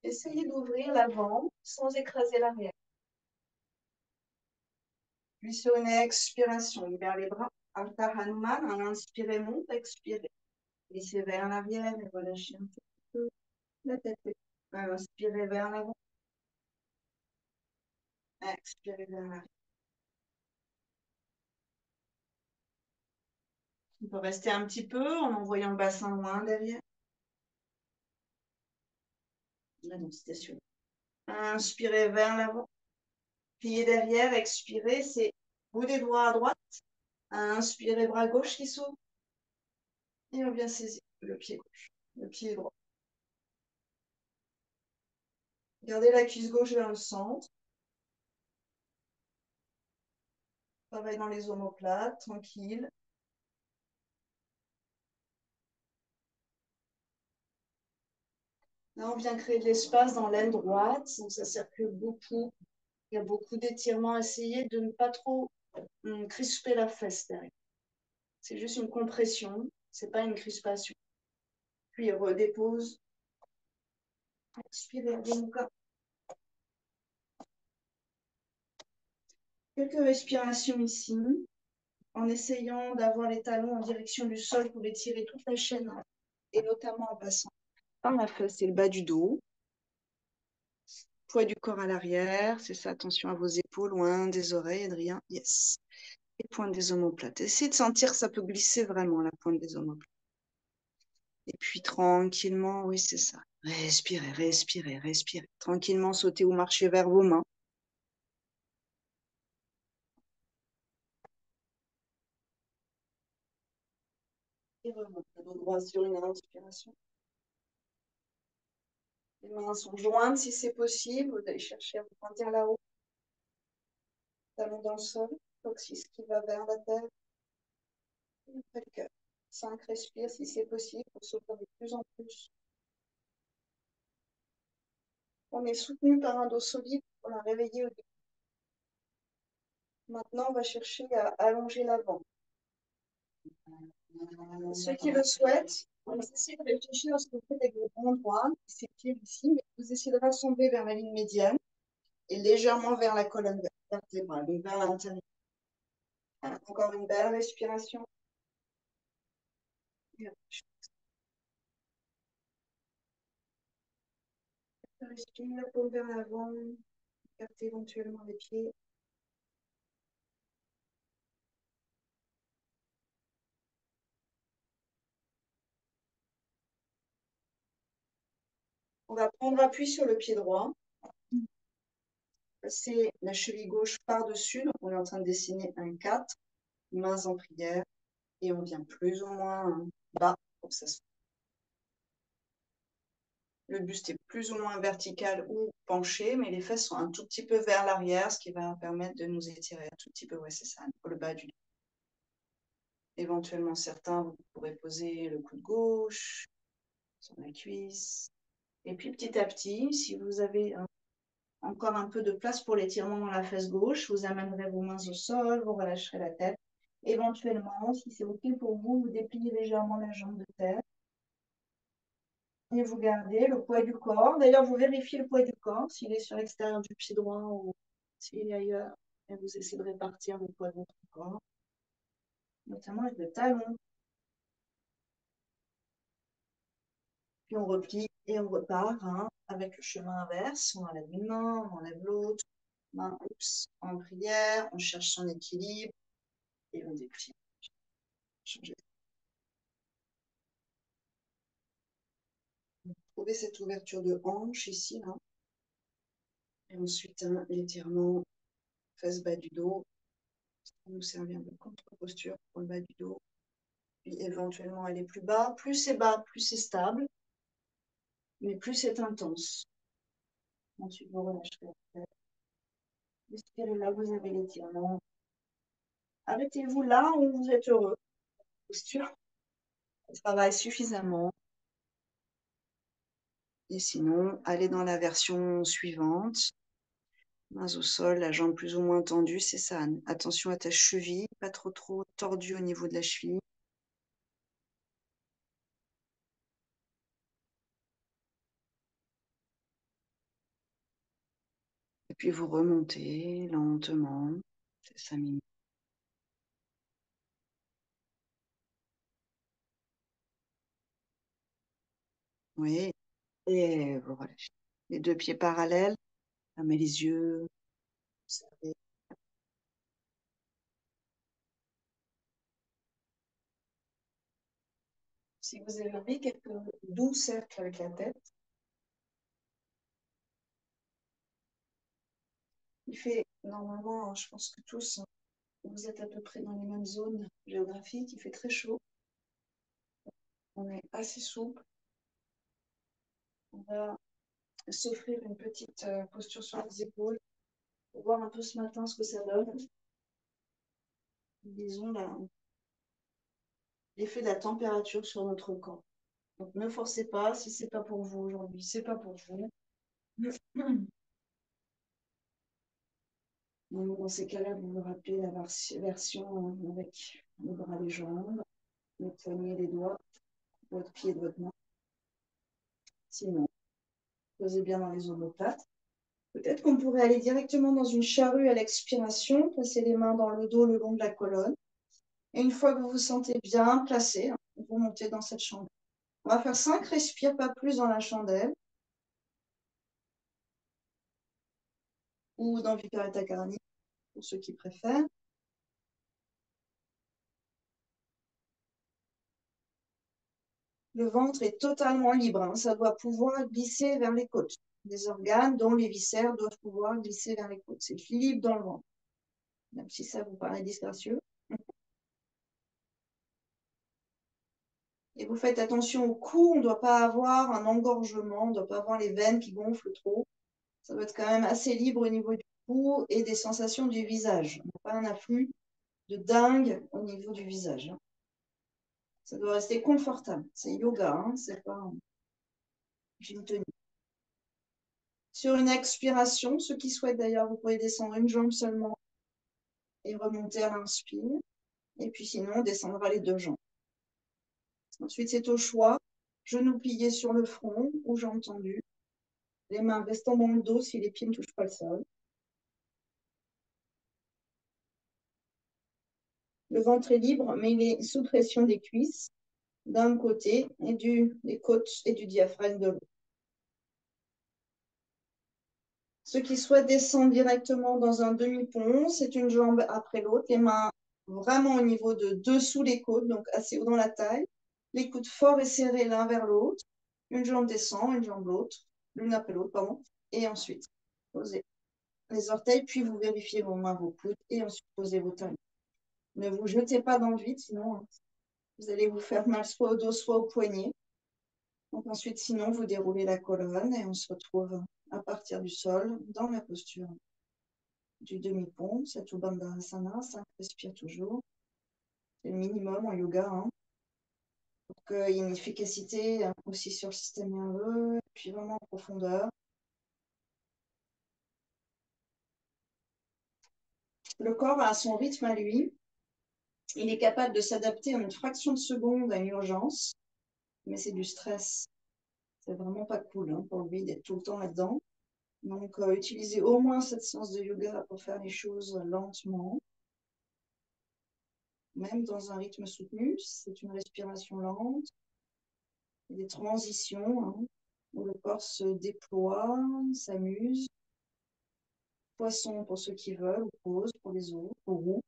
Essayez d'ouvrir l'avant sans écraser l'arrière. Puis sur une expiration, libère les bras. Ardha Hanuman, inspirez, monte, expirez. Glissez vers l'arrière et relâchez un petit peu la tête. Inspirez vers l'avant. Expirez vers l'arrière. On peut rester un petit peu en envoyant le bassin loin derrière. Ah non, c'était sûr. Inspirez vers l'avant. Pliez derrière, expirez, c'est bout des doigts à droite. Inspirez, bras gauche qui s'ouvre. Et on vient saisir le pied gauche, le pied droit. Gardez la cuisse gauche vers le centre. Travaille dans les omoplates, tranquille. Là, on vient créer de l'espace dans l'aine droite, donc ça circule beaucoup. Il y a beaucoup d'étirements. Essayez de ne pas trop crisper la fesse derrière. C'est juste une compression, c'est pas une crispation. Puis redépose. Expirez, Adho-Mukha. Quelques respirations ici, en essayant d'avoir les talons en direction du sol pour étirer toute la chaîne, et notamment en passant par la fesse et le bas du dos. Poids du corps à l'arrière, c'est ça, attention à vos épaules, loin des oreilles, Adrien, yes. Et pointe des omoplates. Essayez de sentir que ça peut glisser vraiment, la pointe des omoplates. Et puis tranquillement, oui, c'est ça. Respirez, respirez, respirez. Tranquillement, sautez ou marchez vers vos mains. Et remonte le dos droit sur une inspiration. Les mains sont jointes si c'est possible. Vous allez chercher à vous pointer là-haut. Talon dans le sol. Coccyx qui va vers la terre. Et après le cœur. 5 respire si c'est possible pour s'ouvrir de plus en plus. On est soutenu par un dos solide pour la réveiller au début. Maintenant, on va chercher à allonger l'avant. Ceux qui le souhaitent, vous essayez de réfléchir à ce que vous faites avec vos bras droits, ces pieds ici, mais vous essayez de rassembler vers la ligne médiane et légèrement vers la colonne vertébrale, donc vers l'intérieur. Encore une belle respiration. Respire la paume vers l'avant, écartez éventuellement les pieds. On va prendre appui sur le pied droit. Passer la cheville gauche par-dessus, donc on est en train de dessiner un 4, mains en prière, et on vient plus ou moins bas pour que ça se... Le buste est plus ou moins vertical ou penché, mais les fesses sont un tout petit peu vers l'arrière, ce qui va permettre de nous étirer un tout petit peu, ouais, c'est ça, pour le bas du dos. Éventuellement, certains, vous pourrez poser le coude gauche sur la cuisse. Et puis, petit à petit, si vous avez encore un peu de place pour l'étirement dans la fesse gauche, vous amènerez vos mains au sol, vous relâcherez la tête. Éventuellement, si c'est OK pour vous, vous dépliez légèrement la jambe de terre. Et vous gardez le poids du corps. D'ailleurs, vous vérifiez le poids du corps, s'il est sur l'extérieur du pied droit ou s'il est ailleurs. Et vous essayez de répartir le poids de votre corps, notamment avec le talon. Puis on replie et on repart avec le chemin inverse. On enlève une main, on enlève l'autre. Main, en prière, on cherche son équilibre et on déplie. Changer. Trouvez cette ouverture de hanche ici, là. Et ensuite, l'étirement face bas du dos. Ça va nous servir de contre-posture pour le bas du dos. Puis éventuellement aller plus bas. Plus c'est bas, plus c'est stable. Mais plus c'est intense. Ensuite, vous relâchez la tête. Respirez là, vous avez l'étirement. Arrêtez-vous là où vous êtes heureux. Posture. Ça travaille suffisamment. Et sinon, allez dans la version suivante. Mains au sol, la jambe plus ou moins tendue, c'est ça. Attention à ta cheville, pas trop tordue au niveau de la cheville. Et puis vous remontez lentement. C'est 5 minutes. Oui. Et vous relâchez. Les deux pieds parallèles. Fermez les yeux. Observez. Si vous avez envie, quelques doux cercles avec la tête. Il fait, normalement, je pense que tous, vous êtes à peu près dans les mêmes zones géographiques. Il fait très chaud. On est assez souple. On va s'offrir une petite posture sur les épaules pour voir un peu ce matin ce que ça donne. Disons l'effet de la température sur notre corps. Donc ne forcez pas, si c'est pas pour vous aujourd'hui, c'est pas pour vous. Donc, dans ces cas-là, vous vous rappelez la version avec les bras, les jambes, les poignets, les doigts, votre pied de votre main. Sinon, posez bien dans les omoplates. Peut-être qu'on pourrait aller directement dans une charrue à l'expiration, placer les mains dans le dos le long de la colonne. Et une fois que vous vous sentez bien placé, vous montez dans cette chandelle. On va faire 5 respires, pas plus dans la chandelle. Ou dans Viparita Karani, pour ceux qui préfèrent. Le ventre est totalement libre, hein. Ça doit pouvoir glisser vers les côtes. Les organes, dont les viscères, doivent pouvoir glisser vers les côtes. C'est libre dans le ventre, même si ça vous paraît disgracieux. Et vous faites attention au cou, on ne doit pas avoir un engorgement, on ne doit pas avoir les veines qui gonflent trop. Ça doit être quand même assez libre au niveau du cou et des sensations du visage. On n'a pas un afflux de dingue au niveau du visage. Ça doit rester confortable. C'est yoga, hein, c'est pas gym tonic. Sur une expiration, ceux qui souhaitent d'ailleurs, vous pouvez descendre une jambe seulement et remonter à l'inspire. Et puis sinon, on descendra les deux jambes. Ensuite, c'est au choix. Genoux pliés sur le front ou jambes tendues. Les mains restant dans le dos si les pieds ne touchent pas le sol. Le ventre est libre, mais il est sous pression des cuisses d'un côté et des côtes et du diaphragme de l'autre. Ceux qui souhaitent descendre directement dans un demi-pont, c'est une jambe après l'autre, les mains vraiment au niveau de dessous les côtes, donc assez haut dans la taille, les coudes forts et serrés l'un vers l'autre, une jambe descend, une jambe l'autre, l'une après l'autre, pardon, et ensuite posez les orteils, puis vous vérifiez vos mains, vos coudes, et ensuite posez vos talons. Ne vous jetez pas dans le vide, sinon vous allez vous faire mal soit au dos, soit au poignet. Donc ensuite, sinon, vous déroulez la colonne et on se retrouve à partir du sol dans la posture du demi-pont, cette Bandhasana, 5 respire toujours. C'est le minimum en yoga. Hein. Donc, il y a une efficacité aussi sur le système nerveux, puis vraiment en profondeur. Le corps a son rythme à lui. Il est capable de s'adapter en une fraction de seconde à une urgence, mais c'est du stress. C'est vraiment pas cool hein, pour lui d'être tout le temps là-dedans. Donc, utilisez au moins cette séance de yoga pour faire les choses lentement, même dans un rythme soutenu. C'est une respiration lente, des transitions hein, où le corps se déploie, s'amuse. Poisson pour ceux qui veulent, ou pause pour les autres, ou roue.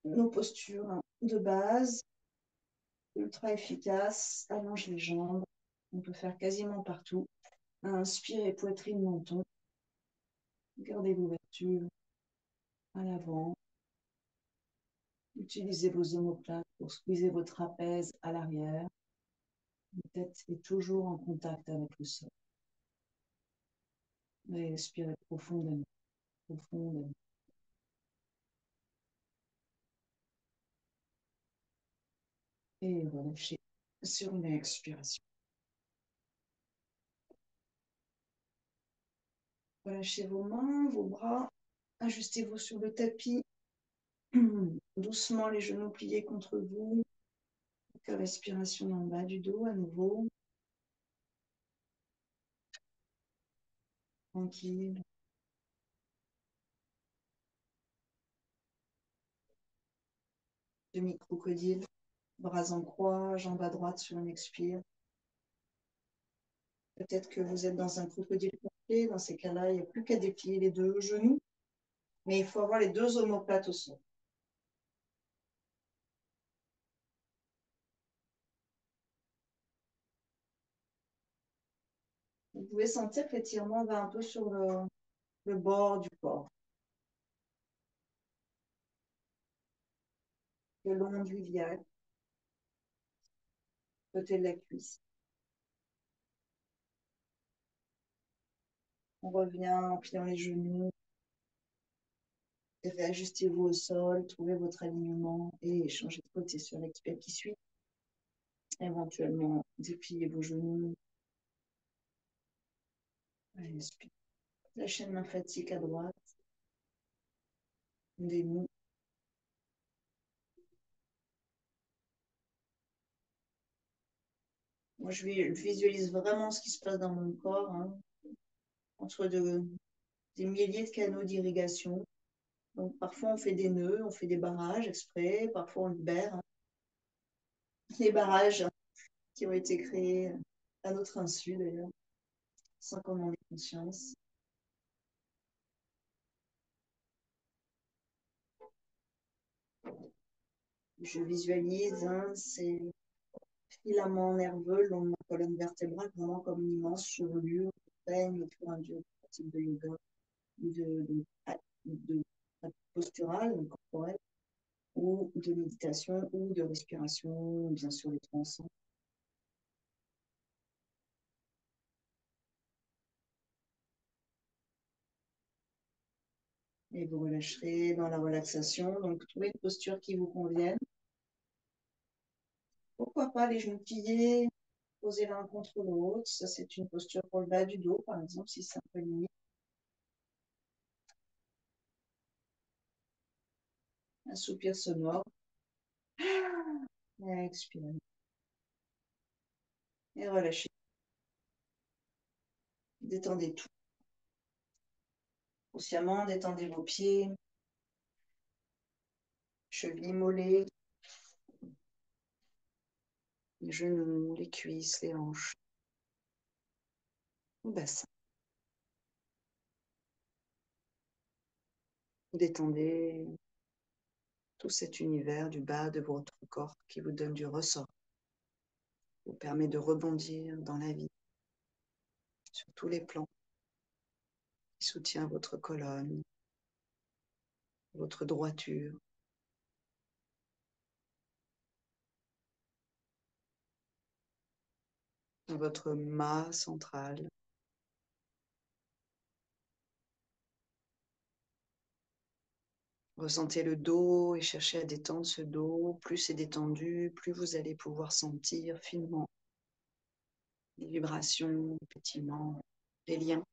Nos postures de base, ultra efficaces, allonge les jambes. On peut faire quasiment partout. Inspirez poitrine, menton. Gardez l'ouverture à l'avant. Utilisez vos omoplates pour squeezer vos trapèzes à l'arrière. La tête est toujours en contact avec le sol. Et expirez profondément, profondément. Et relâchez sur une expiration. Relâchez vos mains, vos bras. Ajustez-vous sur le tapis. Doucement les genoux pliés contre vous. Respiration dans le bas du dos à nouveau. Tranquille. Demi-crocodile. Bras en croix, jambe à droite sur une expire. Peut-être que vous êtes dans un crocodile complet. Dans ces cas-là, il n'y a plus qu'à déplier les deux genoux. Mais il faut avoir les deux omoplates au sol. Vous pouvez sentir que l'étirement va un peu sur le bord du corps, le long du iliaque, côté de la cuisse. On revient en pliant les genoux. Réajustez-vous au sol, trouvez votre alignement et changez de côté sur l'expert qui suit. Éventuellement, dépliez vos genoux. Inspire. La chaîne lymphatique à droite, des mous. Moi, je visualise vraiment ce qui se passe dans mon corps, hein, entre des milliers de canaux d'irrigation. Donc, parfois, on fait des nœuds, on fait des barrages exprès, parfois, on libère. Hein. Les barrages qui ont été créés à notre insu, d'ailleurs, sans qu'on en ait conscience. Je visualise ces filaments nerveux le long de ma colonne vertébrale, vraiment comme une immense chevelure qui peigne au fur et à mesure de pratique de yoga ou de posturale, corporelle, ou de méditation, ou de respiration, bien sûr les trans. Et vous relâcherez dans la relaxation. Donc, trouvez une posture qui vous convienne. Pourquoi pas les genoux pliés, poser l'un contre l'autre. Ça, c'est une posture pour le bas du dos, par exemple, si c'est un peu limite. Un soupir sonore. Expirez. Et relâchez. Détendez tout. Consciemment, détendez vos pieds, chevilles, mollets, les genoux, les cuisses, les hanches, le bassin. Détendez tout cet univers du bas de votre corps qui vous donne du ressort, vous permet de rebondir dans la vie sur tous les plans, qui soutient votre colonne, votre droiture, votre mât central. Ressentez le dos et cherchez à détendre ce dos. Plus c'est détendu, plus vous allez pouvoir sentir finement les vibrations, les pétillements, les liens.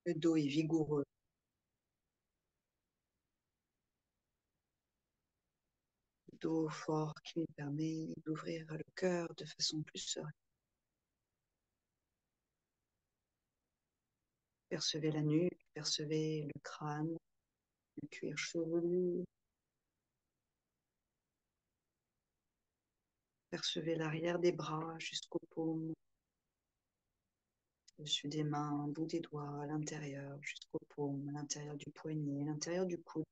Le dos est vigoureux. Le dos fort qui me permet d'ouvrir le cœur de façon plus sereine. Percevez la nuque, percevez le crâne, le cuir chevelu. Percevez l'arrière des bras jusqu'aux paumes, au-dessus des mains, au bout des doigts, à l'intérieur, jusqu'aux paumes, à l'intérieur du poignet, à l'intérieur du coude.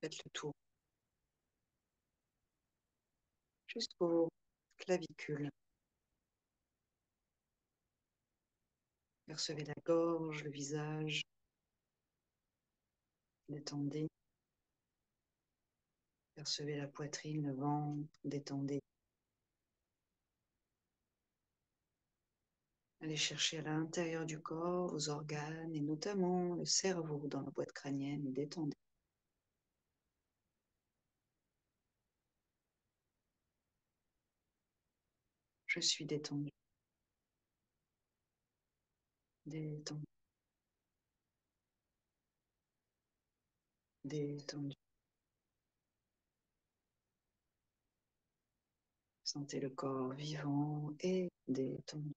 Faites le tour jusqu'aux clavicules. Percevez la gorge, le visage. Détendez. Percevez la poitrine, le ventre. Détendez. Allez chercher à l'intérieur du corps vos organes et notamment le cerveau dans la boîte crânienne. Détendez. Je suis détendu. Détendu. Détendu. Sentez le corps vivant et détendu.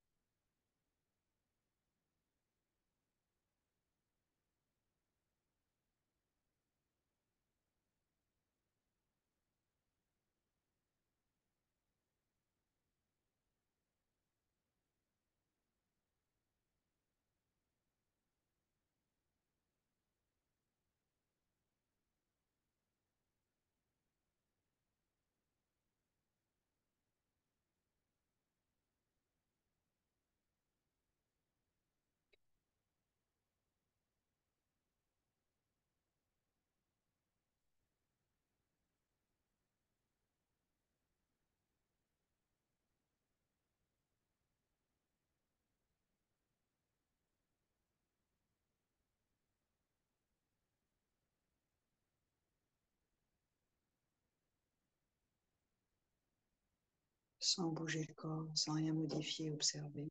sans bouger le corps, sans rien modifier, observer.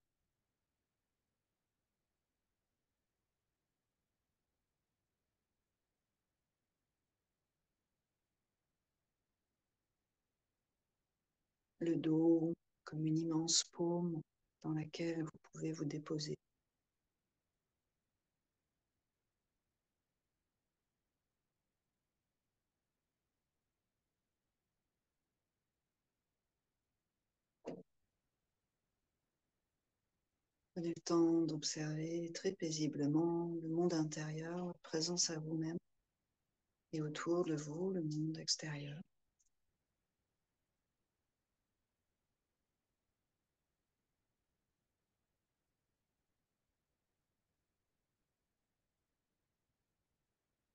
Le dos comme une immense paume dans laquelle vous pouvez vous déposer. Prenez le temps d'observer très paisiblement le monde intérieur, votre présence à vous-même et autour de vous, le monde extérieur.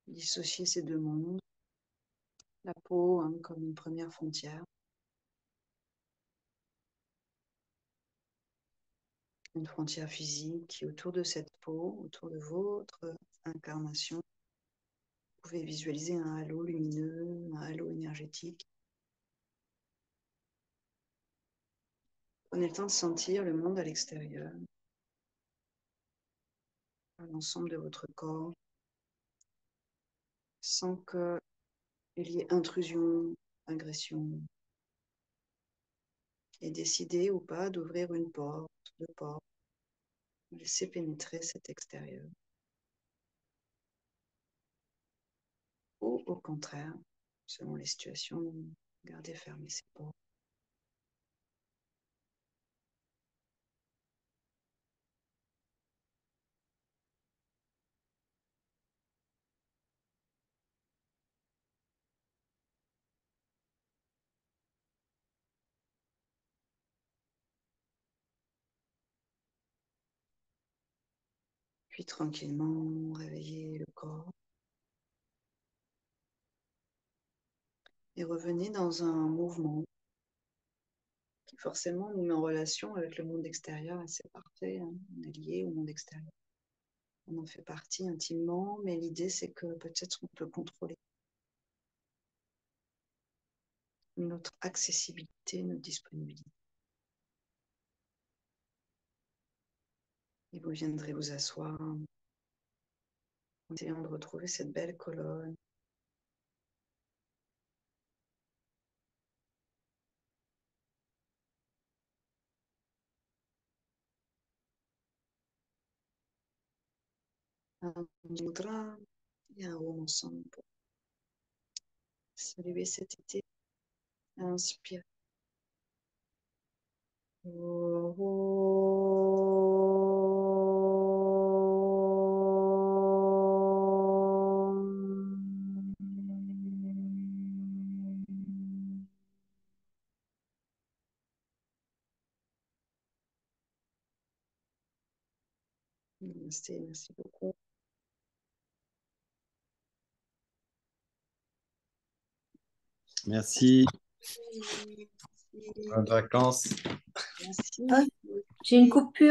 Dissocier ces deux mondes. La peau comme une première frontière. Une frontière physique qui, autour de cette peau, autour de votre incarnation, vous pouvez visualiser un halo lumineux, un halo énergétique. Prenez le temps de sentir le monde à l'extérieur, l'ensemble de votre corps, sans qu'il y ait intrusion, agression. Et décider ou pas d'ouvrir une porte, deux portes, laisser pénétrer cet extérieur. Ou au contraire, selon les situations, gardez fermées ces portes. Puis tranquillement, réveillez le corps. Et revenez dans un mouvement qui forcément nous met en relation avec le monde extérieur, et c'est parfait, hein. On est lié au monde extérieur. On en fait partie intimement, mais l'idée c'est que peut-être on peut contrôler notre accessibilité, notre disponibilité. Et vous viendrez vous asseoir en essayant de retrouver cette belle colonne. Un mudra et un Om ensemble pour saluer cet été. Inspire. Merci beaucoup. Merci. Merci. Bonnes vacances. Merci. Ah, j'ai une coupure.